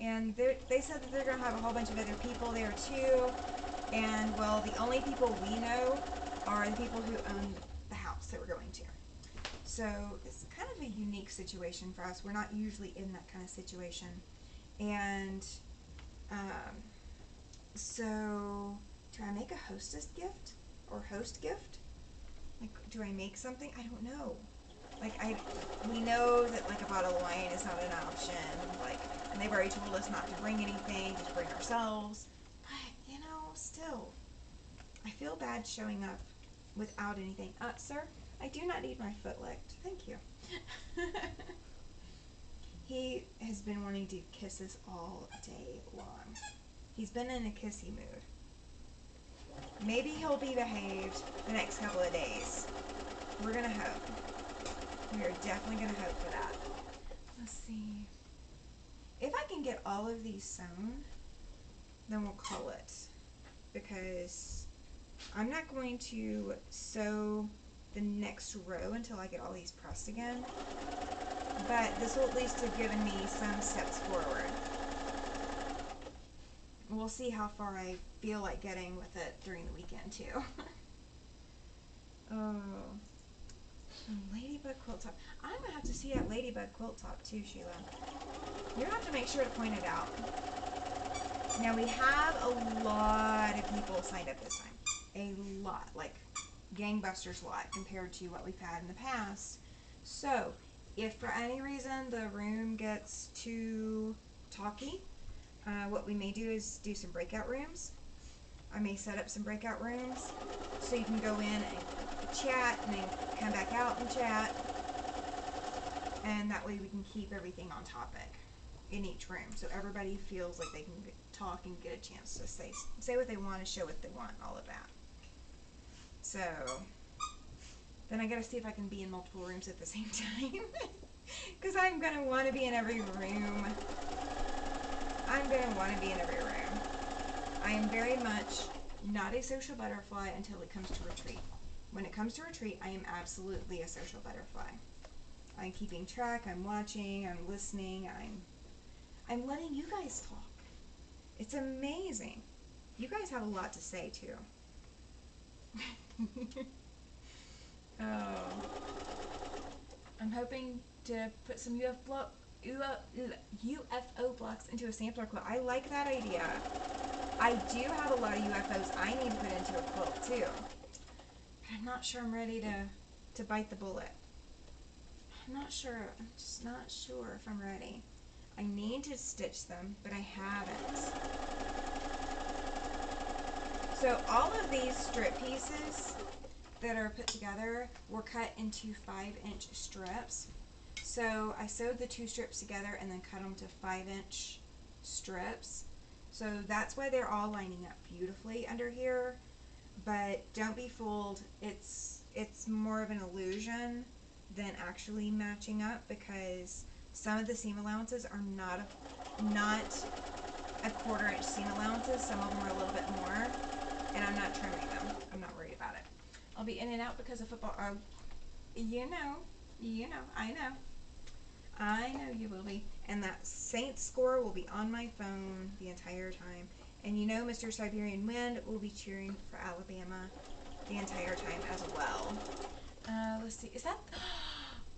and they said that they're going to have a whole bunch of other people there too. And, well, the only people we know are the people who own the house that we're going to. So it's kind of a unique situation for us. We're not usually in that kind of situation. And so do I make a hostess gift or host gift? Like, do I make something? I don't know. Like, we know that, like, a bottle of wine is not an option, like, and they've already told us not to bring anything, just bring ourselves, but, still, I feel bad showing up without anything. Sir, I do not need my foot licked. Thank you. He has been wanting to kiss us all day long. He's been in a kissy mood. Maybe he'll be behaved the next couple of days. We're gonna hope. We are definitely going to hope for that. Let's see. If I can get all of these sewn, then we'll call it. Because I'm not going to sew the next row until I get all these pressed again. But this will at least have given me some steps forward. We'll see how far I feel like getting with it during the weekend too. Oh. Ladybug quilt top. I'm going to have to see that ladybug quilt top too, Sheila. You're going to have to make sure to point it out. Now, we have a lot of people signed up this time. A lot. Like, gangbusters lot compared to what we've had in the past. So, if for any reason the room gets too talky, what we may do is do some breakout rooms. I may set up some breakout rooms so you can go in and chat and then come back out and chat, and that way we can keep everything on topic in each room so everybody feels like they can talk and get a chance to say what they want and show what they want, all of that. So then I gotta see if I can be in multiple rooms at the same time, because I'm gonna want to be in every room. I'm gonna want to be in every room. I am very much not a social butterfly until it comes to retreat. When it comes to retreat, I am absolutely a social butterfly. I'm keeping track, I'm watching, I'm listening, I'm letting you guys talk. It's amazing. You guys have a lot to say, too. Oh. I'm hoping to put some UFO blocks into a sampler quilt. I like that idea. I do have a lot of UFOs I need to put into a quilt, too. But I'm not sure I'm ready to bite the bullet. I'm not sure. I'm just not sure if I'm ready. I need to stitch them, but I haven't. So all of these strip pieces that are put together were cut into 5-inch strips. So I sewed the 2 strips together and then cut them to 5-inch strips. So that's why they're all lining up beautifully under here. But don't be fooled. It's more of an illusion than actually matching up, because some of the seam allowances are not a 1/4-inch seam allowances. Some of them are a little bit more, and I'm not trimming them. I'm not worried about it. I'll be in and out because of football. You know, I know you will be. And that Saints score will be on my phone the entire time. And you know Mr. Siberian Wind will be cheering for Alabama the entire time as well. Let's see. Is that...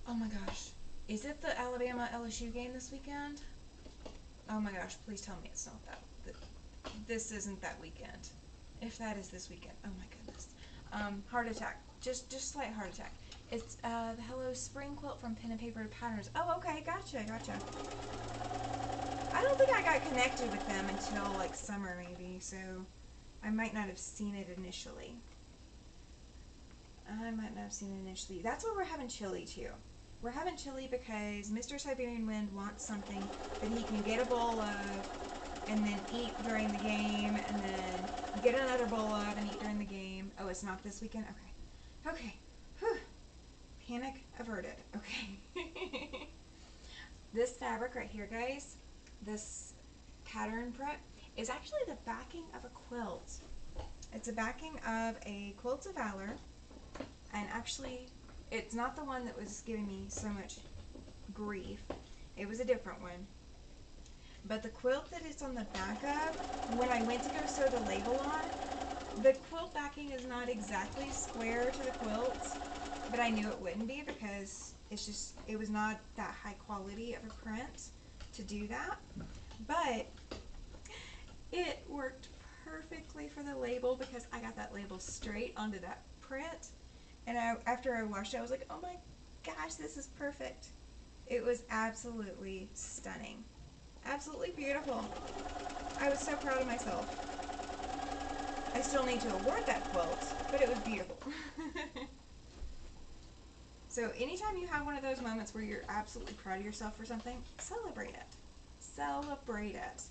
Oh my gosh. Is it the Alabama LSU game this weekend? Oh my gosh. Please tell me it's not that. This isn't that weekend. If that is this weekend. Oh my goodness. Heart attack. Just slight heart attack. It's the Hello Spring quilt from Pen and Paper Patterns. Oh, okay. Gotcha. I don't think I got connected with them until like summer maybe, so I might not have seen it initially. That's why we're having chili too. We're having chili because Mr. Siberian Wind wants something that he can get a bowl of and then eat during the game, and then get another bowl of and eat during the game. Oh, it's not this weekend? Okay. Whew. Panic averted. Okay. This fabric right here, guys, this pattern print, is actually the backing of a quilt. It's a backing of a Quilts of Valor, and actually, it's not the one that was giving me so much grief. It was a different one. But the quilt that it's on the back of, when I went to go sew the label on, the quilt backing is not exactly square to the quilt, but I knew it wouldn't be because it was not that high quality of a print to do that. But it worked perfectly for the label because I got that label straight onto that print. And after I washed it, I was like, oh my gosh, this is perfect. It was absolutely stunning. Absolutely beautiful. I was so proud of myself. I still need to award that quilt, but it was beautiful. So anytime you have one of those moments where you're absolutely proud of yourself for something, celebrate it. Celebrate it.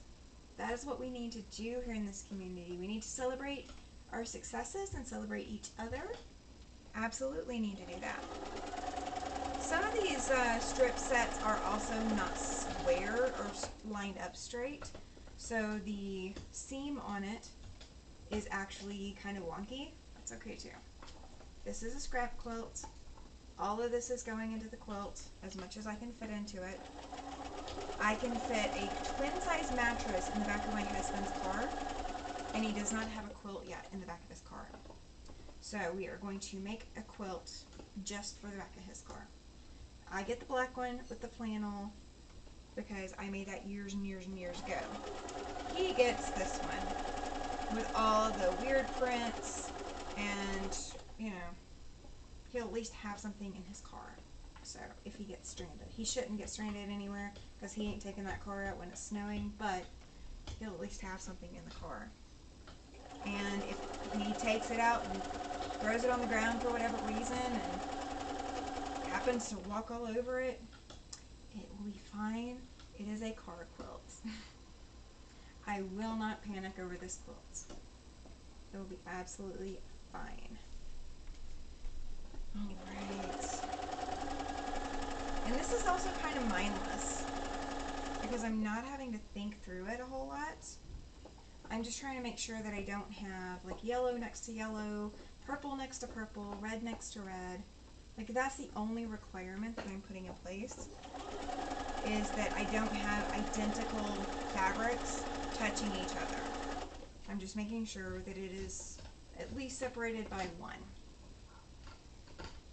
That is what we need to do here in this community. We need to celebrate our successes and celebrate each other. Absolutely need to do that. Some of these strip sets are also not square or lined up straight, so the seam on it is actually kind of wonky. That's okay too. This is a scrap quilt. All of this is going into the quilt as much as I can fit into it. I can fit a twin-size mattress in the back of my husband's car, and he does not have a quilt yet in the back of his car. So we are going to make a quilt just for the back of his car. I get the black one with the flannel because I made that years and years and years ago. He gets this one with all the weird prints, and, you know, he'll at least have something in his car. So if he gets stranded. He shouldn't get stranded anywhere because he ain't taking that car out when it's snowing, but he'll at least have something in the car. And if he takes it out and throws it on the ground for whatever reason and happens to walk all over it, it will be fine. It is a car quilt. I will not panic over this quilt. It will be absolutely fine. Alright. And this is also kind of mindless because I'm not having to think through it a whole lot. I'm just trying to make sure that I don't have like yellow next to yellow, purple next to purple, red next to red. Like that's the only requirement that I'm putting in place is that I don't have identical fabrics touching each other. I'm just making sure that it is at least separated by one.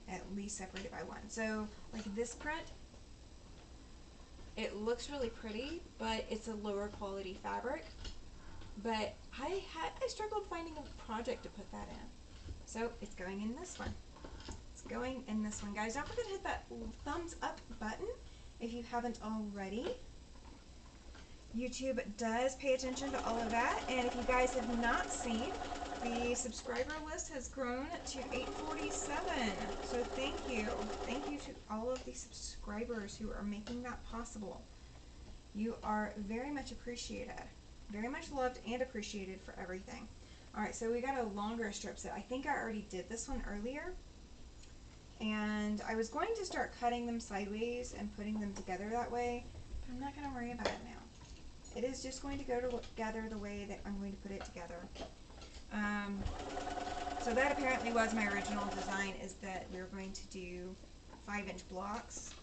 At least separated by one. So, like this print, it looks really pretty, but it's a lower quality fabric. But I struggled finding a project to put that in. So it's going in this one. It's going in this one. Guys, don't forget to hit that thumbs up button if you haven't already. YouTube does pay attention to all of that. And if you guys have not seen, the subscriber list has grown to 847. So thank you. Thank you to all of the subscribers who are making that possible. You are very much appreciated. Very much loved and appreciated for everything. Alright, so we got a longer strip set. I think I already did this one earlier. And I was going to start cutting them sideways and putting them together that way, but I'm not going to worry about it now. It is just going to go together the way that I'm going to put it together. So that apparently was my original design, is that we were going to do 5-inch blocks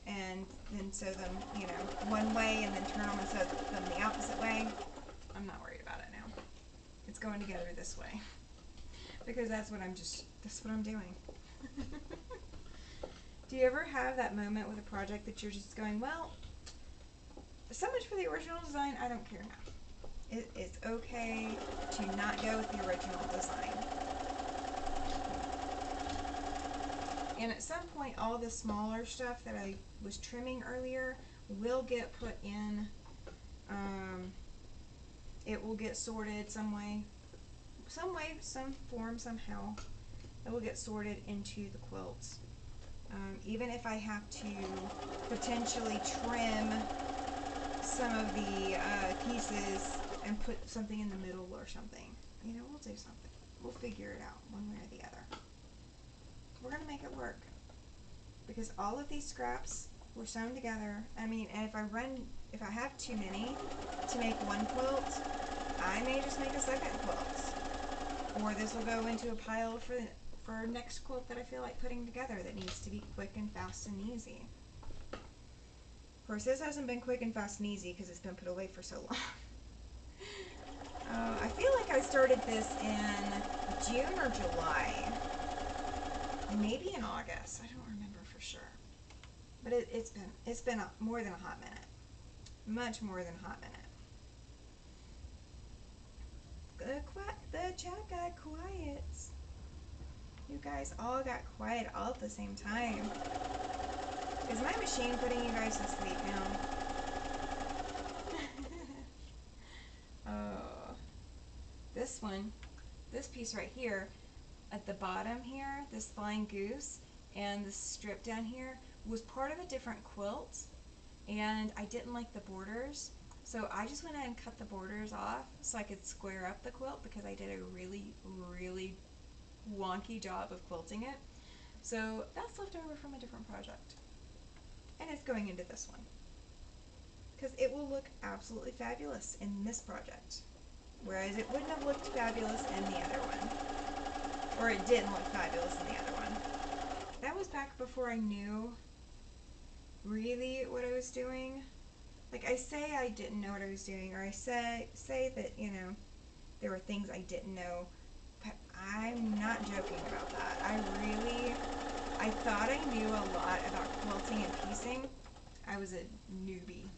and then sew them, you know, one way and then turn them and sew them the opposite way. I'm not worried about it now. It's going together this way because that's what I'm doing. Do you ever have that moment with a project that you're just going, well, so much for the original design, I don't care now. It's okay to not go with the original design. And at some point, all the smaller stuff that I was trimming earlier will get put in, it will get sorted some way, some form, somehow. It will get sorted into the quilts. Even if I have to potentially trim some of the pieces and put something in the middle or something. You know, we'll do something. We'll figure it out one way or the other. We're going to make it work. Because all of these scraps were sewn together. I mean, and if I have too many to make one quilt, I may just make a second quilt. Or this will go into a pile for next quilt that I feel like putting together that needs to be quick and fast and easy. Of course, this hasn't been quick and fast and easy because it's been put away for so long. I feel like I started this in June or July. Maybe in August. I don't remember for sure. But it's been more than a hot minute. Much more than a hot minute. The chat got quiet. You guys all got quiet all at the same time. Is my machine putting you guys to sleep now? Oh, this piece right here, at the bottom here, this flying goose and this strip down here was part of a different quilt, and I didn't like the borders, so I just went ahead and cut the borders off so I could square up the quilt because I did a really, really wonky job of quilting it. So that's left over from a different project. And it's going into this one. Because it will look absolutely fabulous in this project. Whereas it wouldn't have looked fabulous in the other one. Or it didn't look fabulous in the other one. That was back before I knew really what I was doing. Like, I say I didn't know what I was doing, or I say that, you know, there were things I didn't know. But I'm not joking about that. I thought I knew a lot about quilting and piecing. I was a newbie.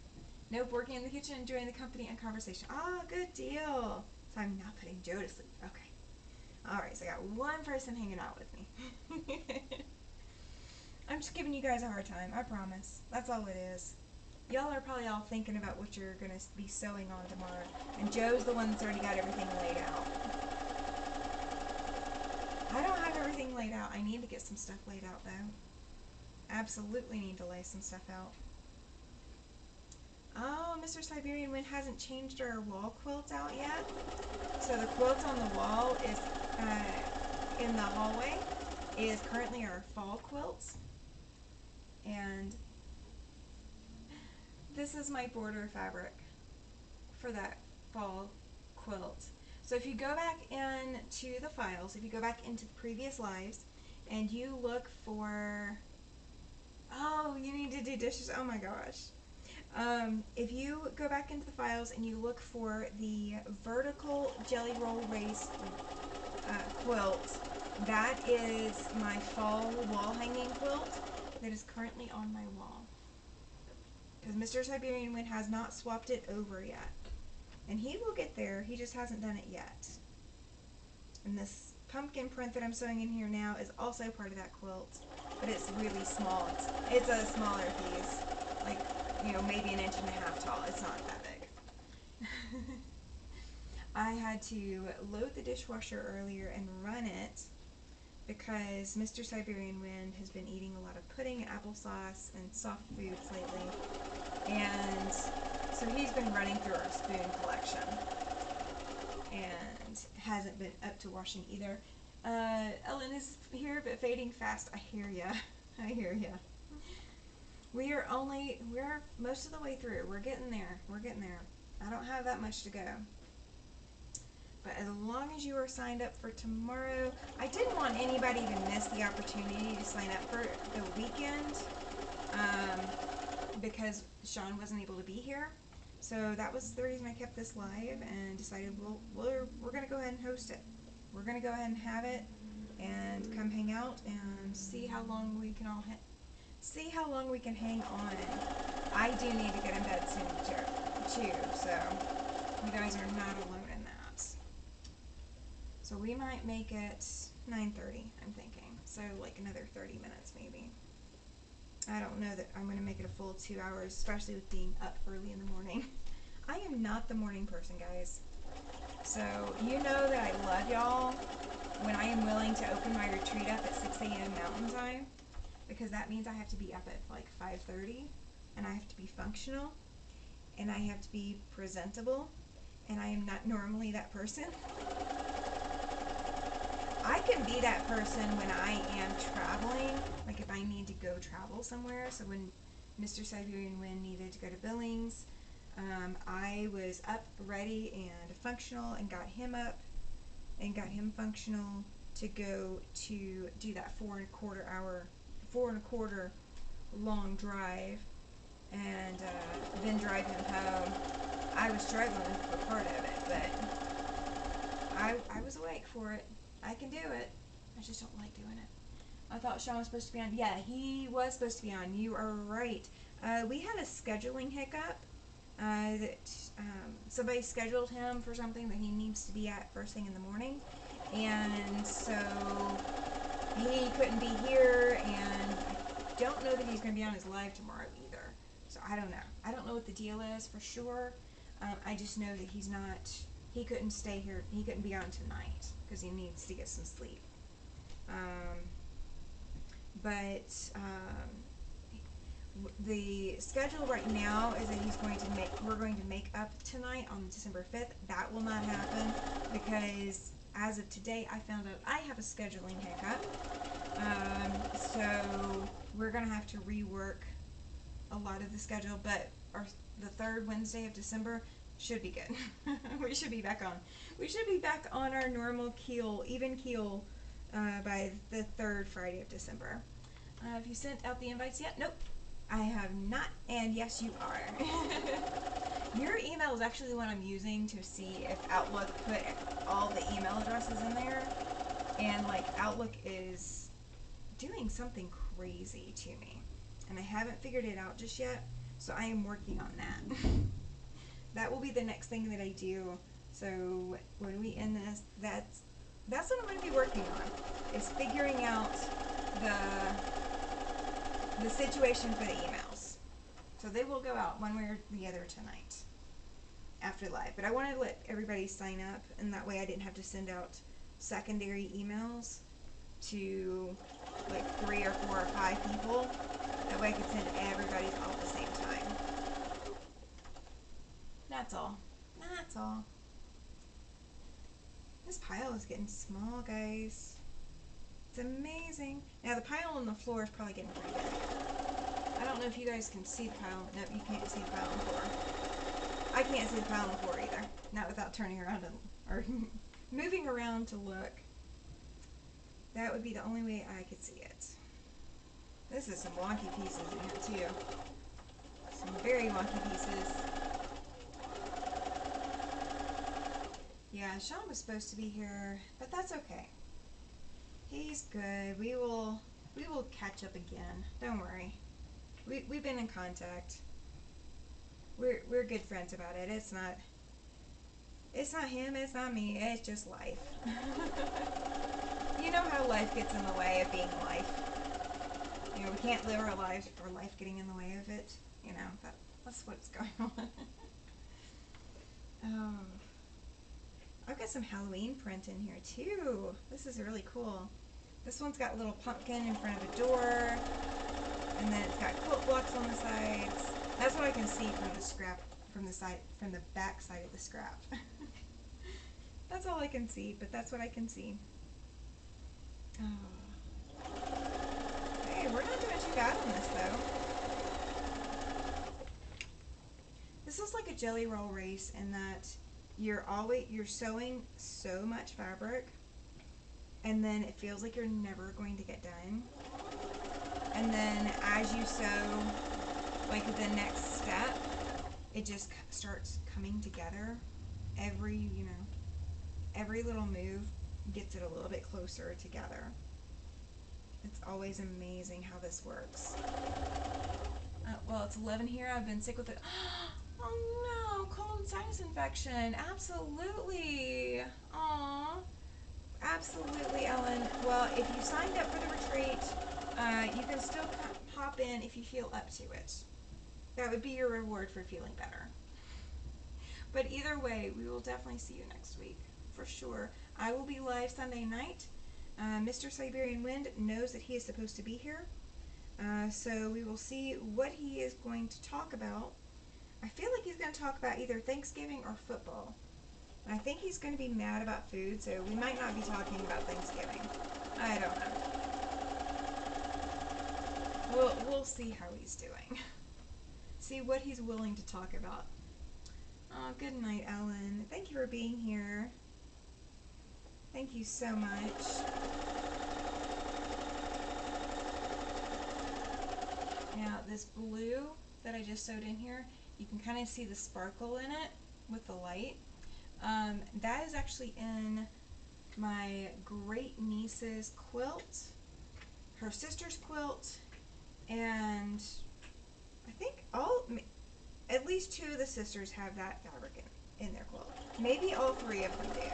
Nope, working in the kitchen, enjoying the company and conversation. Ah, good deal. So I'm not putting Joe to sleep. Okay. Alright, so I got one person hanging out with me. I'm just giving you guys a hard time, I promise. That's all it is. Y'all are probably all thinking about what you're going to be sewing on tomorrow. And Joe's the one that's already got everything laid out. I don't have everything laid out. I need to get some stuff laid out, though. Absolutely need to lay some stuff out. Oh, Mr. Siberian Wind hasn't changed our wall quilt out yet. So the quilt on the wall is, in the hallway, is currently our fall quilt. And this is my border fabric for that fall quilt. So if you go back into the files, if you go back into the previous lives, and you look for Oh, you need to do dishes. Oh my gosh. If you go back into the files and you look for the vertical jelly roll race quilt, that is my fall wall hanging quilt that is currently on my wall. Because Mr. Siberian Wind has not swapped it over yet. And he will get there, he just hasn't done it yet. And this pumpkin print that I'm sewing in here now is also part of that quilt, but it's really small. It's a smaller piece, like, you know, maybe 1.5 inches tall. It's not that big. I had to load the dishwasher earlier and run it because Mr. Siberian Wind has been eating a lot of pudding and applesauce and soft foods lately. And so he's been running through our spoon collection and hasn't been up to washing either. Ellen is here but fading fast. I hear ya. I hear ya. We're most of the way through. We're getting there. We're getting there. I don't have that much to go. But as long as you are signed up for tomorrow, I didn't want anybody to miss the opportunity to sign up for the weekend because Sean wasn't able to be here. So that was the reason I kept this live and decided we're going to go ahead and host it. We're going to go ahead and have it and come hang out and see how long we can all hang on. I do need to get in bed soon too, so you guys are not alone in that. So we might make it 9:30, I'm thinking. So like another 30 minutes maybe. I don't know that I'm going to make it a full 2 hours, especially with being up early in the morning. I am not the morning person, guys. So you know that I love y'all when I am willing to open my retreat up at 6 a.m. Mountain Time, because that means I have to be up at like 5:30, and I have to be functional, and I have to be presentable, and I am not normally that person. I can be that person when I am traveling, like if I need to go travel somewhere. So when Mr. Siberian Wind needed to go to Billings, I was up, ready, and functional, and got him up and got him functional to go to do that 4.25 long drive, and then drive him home. I was struggling for part of it, but I was awake for it. I can do it. I just don't like doing it. I thought Sean was supposed to be on. Yeah, he was supposed to be on. You are right. We had a scheduling hiccup. Somebody scheduled him for something that he needs to be at first thing in the morning, and so he couldn't be here, and I don't know that he's going to be on his live tomorrow either. So I don't know. I don't know what the deal is for sure. I just know that he couldn't stay here. He couldn't be on tonight because he needs to get some sleep. The schedule right now is that we're going to make up tonight on December 5th. That will not happen because as of today, I found out I have a scheduling hiccup. So we're going to have to rework a lot of the schedule, but the third Wednesday of December should be good. We should be back on our normal keel, even keel, by the third Friday of December. Have you sent out the invites yet? Nope, I have not. And yes, you are. Your email is actually the one I'm using to see if Outlook put all the email addresses in there, and like Outlook is doing something crazy to me, and I haven't figured it out just yet. So I am working on that. That will be the next thing that I do. So when we end this, that's what I'm going to be working on, is figuring out the situation for the emails. So they will go out one way or the other tonight after live. But I wanted to let everybody sign up, and that way I didn't have to send out secondary emails to like 3 or 4 or 5 people. That way I could send everybody's all at the same time. That's all. That's all. This pile is getting small, guys. It's amazing. Now the pile on the floor is probably getting pretty big. I don't know if you guys can see the pile. No, you can't see the pile on the floor. I can't see the pile on the floor either. Not without turning around or moving around to look. That would be the only way I could see it. This is some wonky pieces in here too. Some very wonky pieces. Yeah, Sean was supposed to be here, but that's okay. He's good. We will catch up again. Don't worry. We've been in contact. We're good friends about it. It's not him, it's not me, it's just life. You know how life gets in the way of being life. You know, we can't live our lives for life getting in the way of it. You know, that's what's going on. Oh. I've got some Halloween print in here too. This is really cool. This one's got a little pumpkin in front of a door, and then it's got quilt blocks on the sides. That's what I can see from the scrap, from the back side of the scrap. That's all I can see, but that's what I can see. Oh. Hey, we're not doing too bad on this though. This is like a jelly roll race in that you're sewing so much fabric, and then it feels like you're never going to get done. And then as you sew, like the next step, it just starts coming together. Every little move gets it a little bit closer together. It's always amazing how this works. Well, it's 11 here. I've been sick with it. Oh no, cold and sinus infection. Absolutely. Aw. Absolutely, Ellen. Well, if you signed up for the retreat, you can still hop in if you feel up to it. That would be your reward for feeling better. But either way, we will definitely see you next week, for sure. I will be live Sunday night. Mr. Siberian Wind knows that he is supposed to be here. So we will see what he is going to talk about. I feel like he's going to talk about either Thanksgiving or football. And I think he's going to be mad about food, so we might not be talking about Thanksgiving. I don't know. We'll see how he's doing. See what he's willing to talk about. Oh, good night, Ellen. Thank you for being here. Thank you so much. Now, this blue that I just sewed in here, you can kind of see the sparkle in it with the light. That is actually in my great niece's quilt, her sister's quilt, and I think at least two of the sisters have that fabric in their quilt. Maybe all three of them do.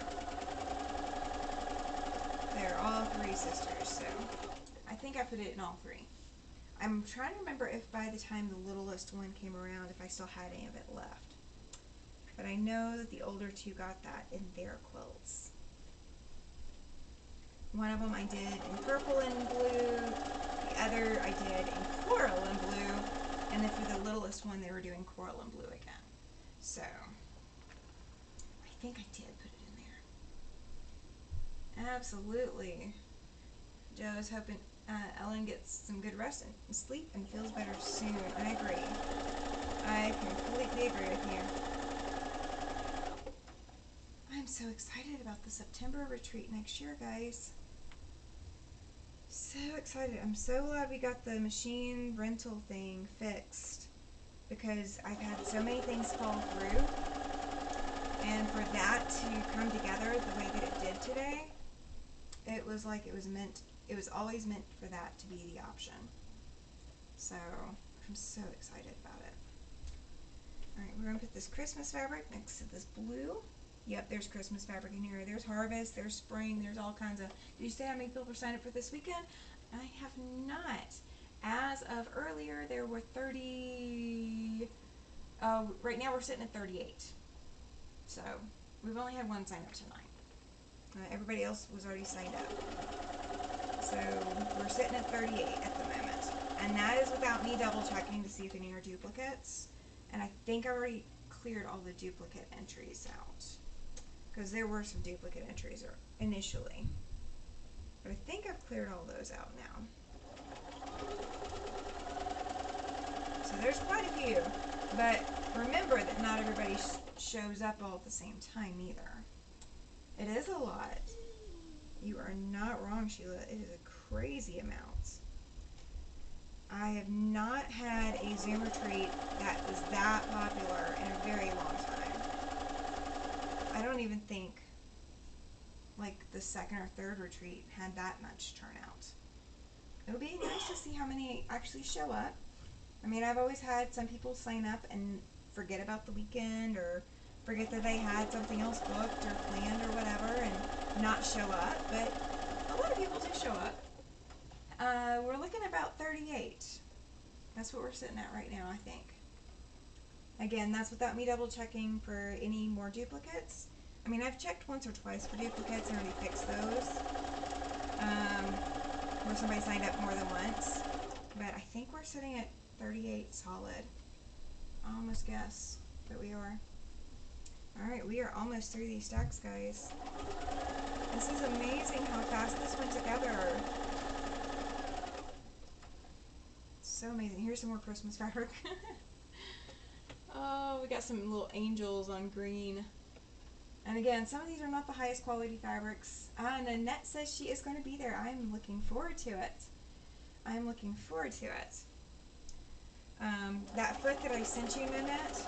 They're all three sisters, so I think I put it in all three. I'm trying to remember if by the time the littlest one came around, if I still had any of it left. But I know that the older two got that in their quilts. One of them I did in purple and blue, the other I did in coral and blue, and then for the littlest one they were doing coral and blue again. So, I think I did put it in there. Absolutely. Joe's hoping Ellen gets some good rest and sleep and feels better soon. I agree. I completely agree with you. I'm so excited about the September retreat next year, guys. So excited. I'm so glad we got the machine rental thing fixed, because I've had so many things fall through, and for that to come together the way that it did today, it was like it was always meant for that to be the option. So I'm so excited about it. Alright, we're going to put this Christmas fabric next to this blue. Yep, there's Christmas fabric in here. There's harvest, there's spring, there's all kinds of... Did you say how many people were signed up for this weekend? I have not. As of earlier, there were 30... right now we're sitting at 38. So, we've only had one sign up tonight. Everybody else was already signed up. So, we're sitting at 38 at the moment. And that is without me double checking to see if any are duplicates. And I think I already cleared all the duplicate entries out, because there were some duplicate entries initially, but I think I've cleared all those out now. So there's quite a few, but remember that not everybody shows up all at the same time either. It is a lot. You are not wrong, Sheila. It is a crazy amount. I have not had a Zoom retreat that was that popular in a very long time. I don't even think like the second or third retreat had that much turnout. It would be nice to see how many actually show up. I mean, I've always had some people sign up and forget about the weekend or forget that they had something else booked or planned or whatever and not show up, but a lot of people do show up. We're looking at about 38. That's what we're sitting at right now, I think. Again, that's without me double checking for any more duplicates. I mean, I've checked once or twice for duplicates and already fixed those. Where somebody signed up more than once. But I think we're sitting at 38 solid. I almost guess that we are. Alright, we are almost through these stacks, guys. This is amazing how fast this went together. So amazing. Here's some more Christmas fabric. Oh, we got some little angels on green. And again, some of these are not the highest quality fabrics. Nanette says she is going to be there. I'm looking forward to it. I'm looking forward to it. That foot that I sent you, Nanette,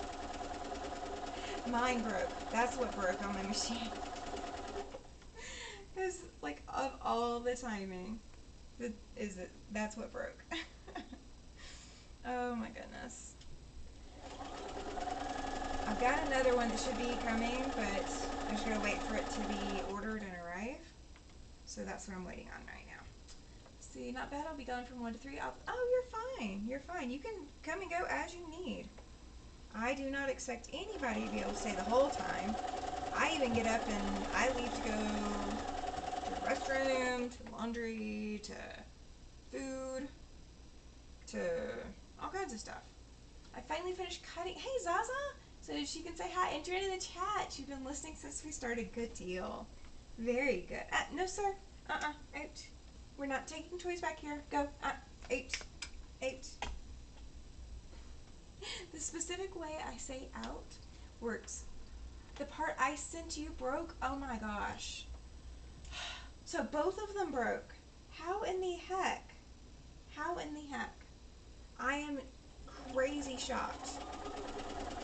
mine broke. That's what broke on my machine. Because, like, of all the timing, that's what broke. Oh my goodness. I've got another one that should be coming, but I'm just going to wait for it to be ordered and arrive. So that's what I'm waiting on right now. See, not bad. I'll be gone from 1 to 3. Oh, you're fine. You're fine. You can come and go as you need. I do not expect anybody to be able to stay the whole time. I even get up and I leave to go to the restroom, to laundry, to food, to all kinds of stuff. I finally finished cutting. Hey, Zaza! So she can say hi and join in the chat. She's been listening since we started. Good deal. Very good. No, sir. Out. We're not taking toys back here. Go. Out. The specific way I say out works. The part I sent you broke. Oh my gosh. So both of them broke. How in the heck? How in the heck? I am crazy shocked.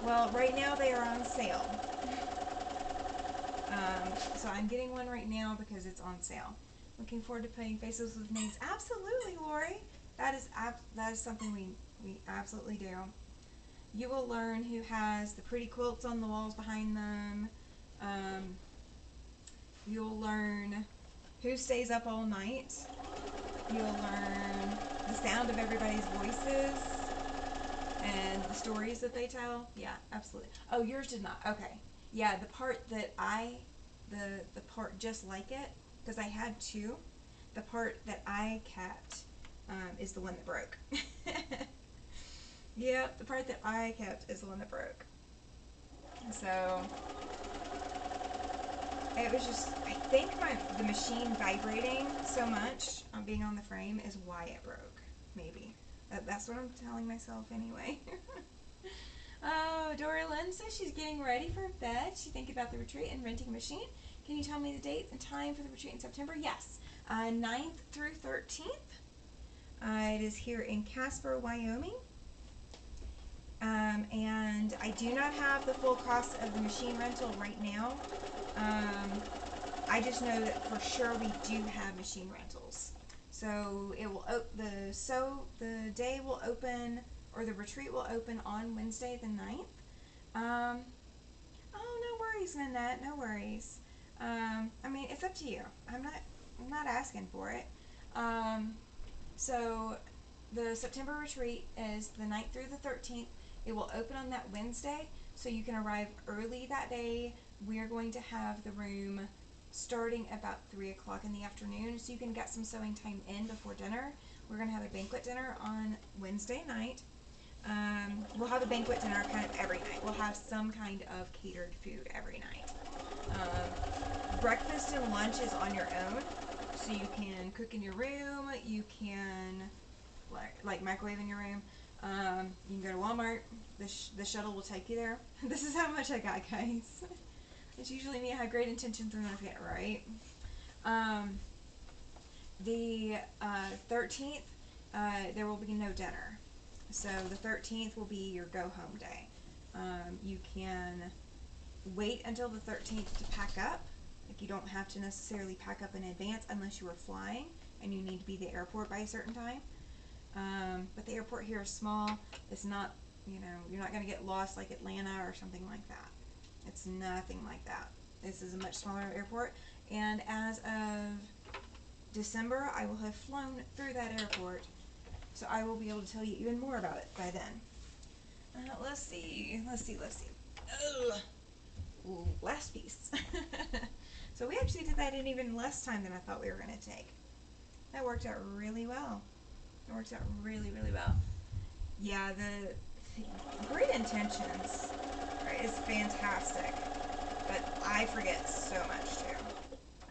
Well, right now they are on sale. So I'm getting one right now because it's on sale. Looking forward to putting faces with names. Absolutely, Lori. That is something we absolutely do. You will learn who has the pretty quilts on the walls behind them. You'll learn who stays up all night. You'll learn the sound of everybody's voices and the stories that they tell. Yeah, absolutely. Oh, yours did not. Okay. Yeah, the part that the part just like it, because I had two, the part that I kept is the one that broke. Yep, the part that I kept is the one that broke. So it was just, I think the machine vibrating so much on being on the frame is why it broke. Maybe. That's what I'm telling myself anyway. Oh, Dora Lynn says she's getting ready for bed. She's thinking about the retreat and renting a machine. Can you tell me the date and time for the retreat in September? Yes. 9th through 13th. It is here in Casper, Wyoming. And I do not have the full cost of the machine rental right now. I just know that for sure we do have machine rentals. So it will the day will open, or the retreat will open on Wednesday the 9th. Oh, no worries, Nanette, no worries. I mean, it's up to you. I'm not asking for it. So the September retreat is the 9th through the 13th. It will open on that Wednesday, so you can arrive early that day. We are going to have the room starting about 3 o'clock in the afternoon, so you can get some sewing time in before dinner. We're going to have a banquet dinner on Wednesday night. We'll have a banquet dinner kind of every night. We'll have some kind of catered food every night. Breakfast and lunch is on your own, so you can cook in your room. You can like microwave in your room. You can go to Walmart. The shuttle will take you there. This is how much I got, guys. It's usually me. I have great intentions and then I forget, right? The 13th there will be no dinner. So the 13th will be your go home day. You can wait until the 13th to pack up. Like, you don't have to necessarily pack up in advance unless you are flying and you need to be at the airport by a certain time. But the airport here is small. It's not, you're not going to get lost like Atlanta or something like that. It's nothing like that. This is a much smaller airport. And as of December, I will have flown through that airport. So I will be able to tell you even more about it by then. Let's see. Ugh. Ooh, last piece. So we actually did that in even less time than I thought we were going to take. That worked out really well. Really well. Yeah, the Great Intentions, right, is fantastic, but I forget so much too.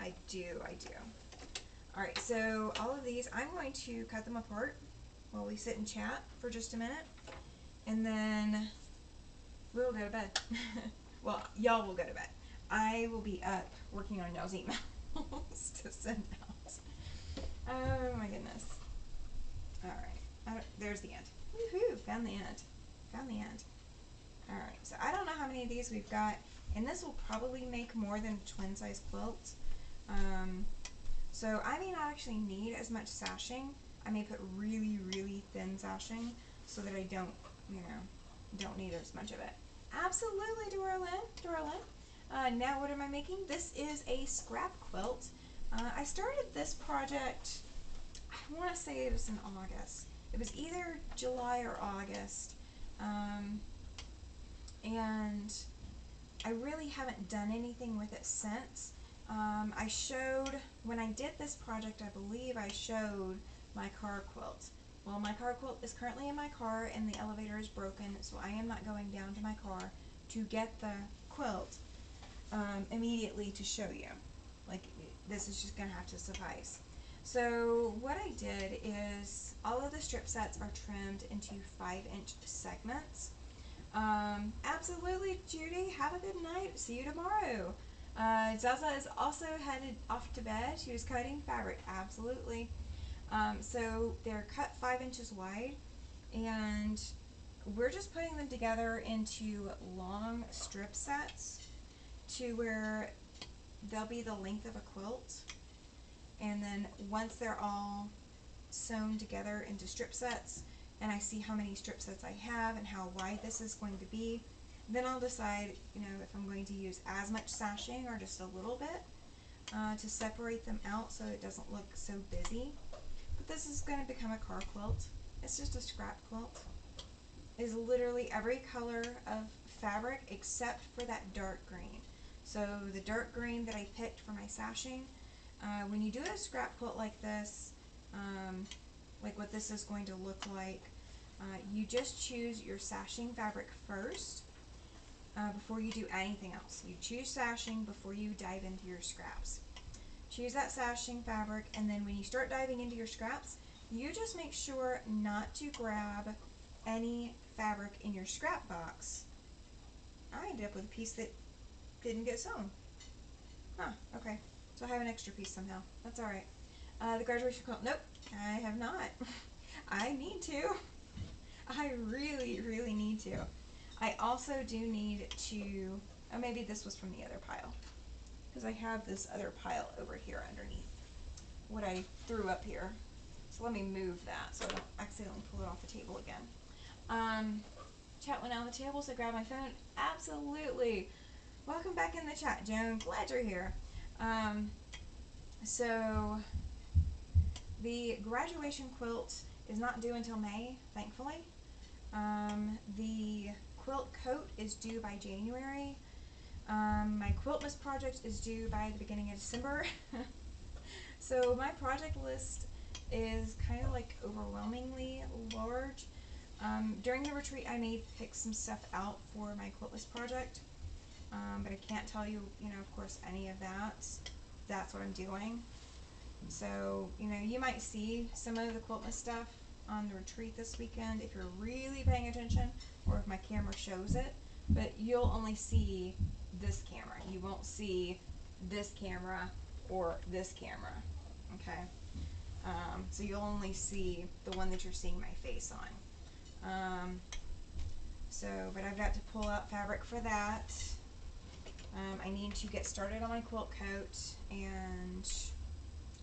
I do. Alright, so all of these, I'm going to cut them apart while we sit and chat for just a minute, and then we'll go to bed. Well, y'all will go to bed. I will be up working on y'all's emails to send out. Oh my goodness. Alright, there's the end. Woohoo, found the end. Alright, so I don't know how many of these we've got, and this will probably make more than a twin size quilt. So I may not actually need as much sashing. I may put really thin sashing so that I don't need as much of it. Absolutely, Dora Lynn. Now what am I making? This is a scrap quilt. I started this project, I want to say it was in August. It was either July or August. And I really haven't done anything with it since. I showed, when I did this project, I believe I showed my car quilt. Well, my car quilt is currently in my car and the elevator is broken, so I am not going down to my car to get the quilt immediately to show you. Like, this is just going to have to suffice. So what I did is all of the strip sets are trimmed into 5-inch segments. Absolutely, Judy. Have a good night. See you tomorrow. Zaza is also headed off to bed. She was cutting fabric. Absolutely. So they're cut 5 inches wide, and we're just putting them together into long strip sets to where they'll be the length of a quilt. And then once they're all sewn together into strip sets, and I see how many strip sets I have and how wide this is going to be, then I'll decide, if I'm going to use as much sashing or just a little bit to separate them out so it doesn't look so busy. But this is going to become a car quilt. It's just a scrap quilt. It's literally every color of fabric except for that dark green. So the dark green that I picked for my sashing, when you do a scrap quilt like this, like what this is going to look like, you just choose your sashing fabric first before you do anything else. You choose sashing before you dive into your scraps. Choose that sashing fabric, and then when you start diving into your scraps, you just make sure not to grab any fabric in your scrap box. I ended up with a piece that didn't get sewn. Huh, okay. So I have an extra piece somehow. That's alright. The graduation quilt, nope, I have not. I need to. I really need to. I also do need to, oh, maybe this was from the other pile, because I have this other pile over here underneath what I threw up here. So let me move that so I don't accidentally pull it off the table again. Chat went on the table, so grab my phone. Absolutely. Welcome back in the chat, Joan. Glad you're here. So the graduation quilt is not due until May, thankfully. The quilt coat is due by January. My Quiltmas project is due by the beginning of December. So my project list is kind of like overwhelmingly large. During the retreat, I may pick some stuff out for my Quiltless project, but I can't tell you, of course, any of that. That's what I'm doing. So, you might see some of the Quiltless stuff on the retreat this weekend if you're really paying attention, or if my camera shows it, but you'll only see this camera. You won't see this camera or this camera, okay? So you'll only see the one that you're seeing my face on. But I've got to pull out fabric for that. I need to get started on my quilt coat, and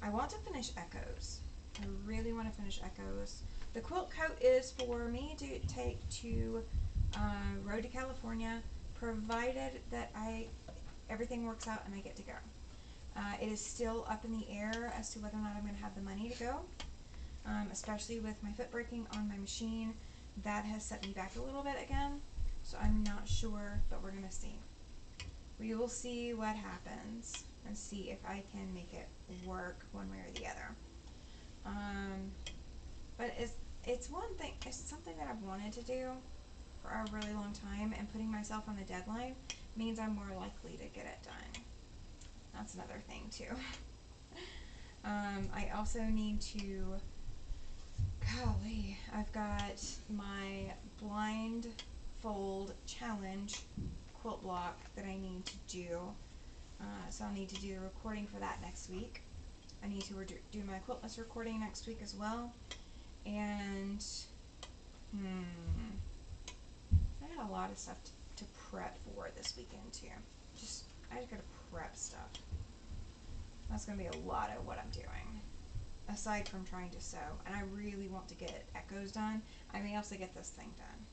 I want to finish Echoes. I really want to finish Echoes. The quilt coat is for me to take to Road to California, provided that everything works out and I get to go. It is still up in the air as to whether or not I'm going to have the money to go, especially with my foot breaking on my machine. That has set me back a little bit again, so I'm not sure, but we're going to see. We will see what happens and see if I can make it work one way or the other. But it's one thing, it's something that I've wanted to do for a really long time, and putting myself on a deadline means I'm more likely to get it done. That's another thing too. I also need to, golly, I've got my blind fold challenge quilt block that I need to do. So I'll need to do the recording for that next week. I need to do my quiltless recording next week as well. And I got a lot of stuff to prep for this weekend too. I just gotta prep stuff. That's gonna be a lot of what I'm doing, aside from trying to sew. And I really want to get Echoes done. I may also get this thing done,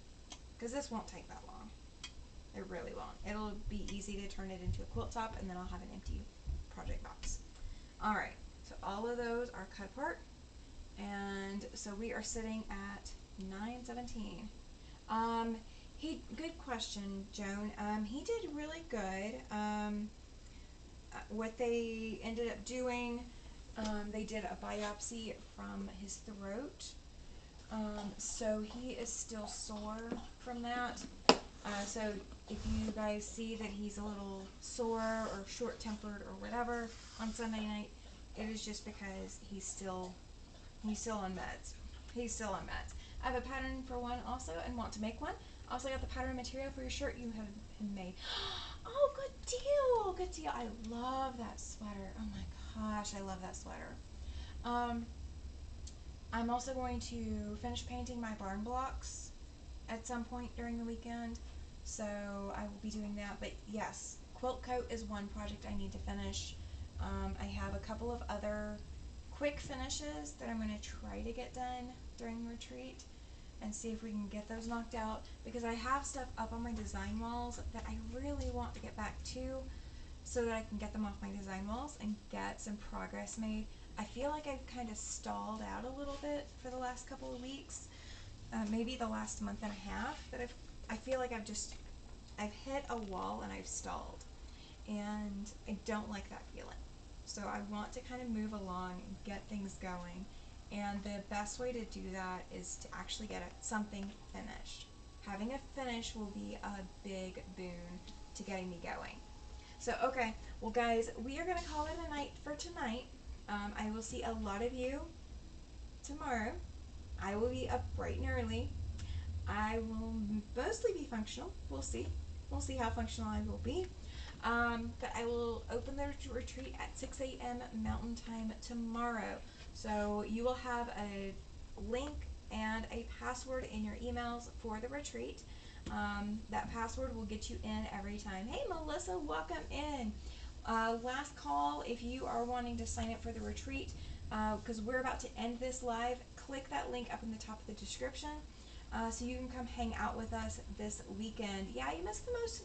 because this won't take that long. It really won't. It'll be easy to turn it into a quilt top, and then I'll have an empty project box. Alright, so all of those are cut apart, and so we are sitting at 9:17. Good question, Joan. He did really good. What they ended up doing, they did a biopsy from his throat. So he is still sore from that. So if you guys see that he's a little sore or short-tempered or whatever on Sunday night, it is just because he's still on meds. He's still on meds. I have a pattern for one also and want to make one. Also got the pattern material for your shirt you have made. Oh, good deal. Good deal. I love that sweater. Oh my gosh, I love that sweater. I'm also going to finish painting my barn blocks at some point during the weekend. So I will be doing that. But yes, quilt coat is one project I need to finish. I have a couple of other quick finishes that I'm going to try to get done during retreat and see if we can get those knocked out, because I have stuff up on my design walls that I really want to get back to so that I can get them off my design walls and get some progress made. I feel like I've kind of stalled out a little bit for the last couple of weeks, maybe the last month and a half, that I feel like I've hit a wall and I've stalled, and I don't like that feeling. So I want to kind of move along and get things going, and the best way to do that is to actually get something finished. Having a finish will be a big boon to getting me going. So, okay, well guys, we are going to call it a night for tonight. I will see a lot of you tomorrow. I will be up bright and early. I will mostly be functional. We'll see. We'll see how functional I will be. But I will open the retreat at 6 a.m. Mountain Time tomorrow. So you will have a link and a password in your emails for the retreat. That password will get you in every time. Hey Melissa, welcome in. Last call if you are wanting to sign up for the retreat, because we're about to end this live. Click that link up in the top of the description, so you can come hang out with us this weekend. Yeah, you missed the most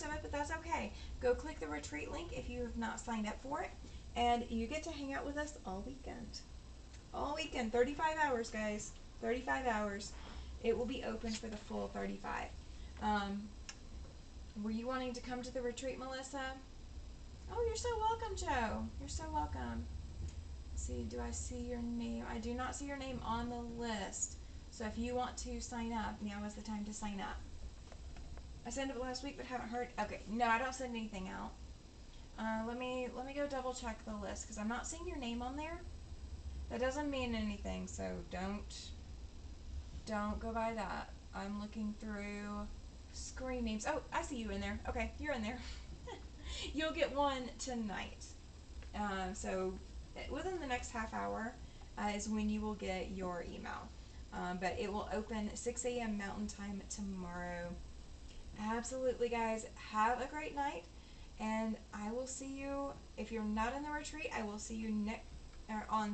of it, but that's okay. Go click the retreat link if you have not signed up for it, and you get to hang out with us all weekend. All weekend, 35 hours, guys. 35 hours. It will be open for the full 35. Were you wanting to come to the retreat, Melissa? Oh, you're so welcome, Joe. You're so welcome. Let's see, do I see your name? I do not see your name on the list. So if you want to sign up, now is the time to sign up. I signed up last week but haven't heard. Okay, no, I don't send anything out. Let me go double check the list, because I'm not seeing your name on there. That doesn't mean anything, so don't go by that. I'm looking through screen names. Oh, I see you in there. Okay, you're in there. You'll get one tonight. So within the next half hour, is when you will get your email. But it will open 6 a.m. Mountain Time tomorrow. Absolutely, guys. Have a great night, and I will see you. If you're not in the retreat, I will see you on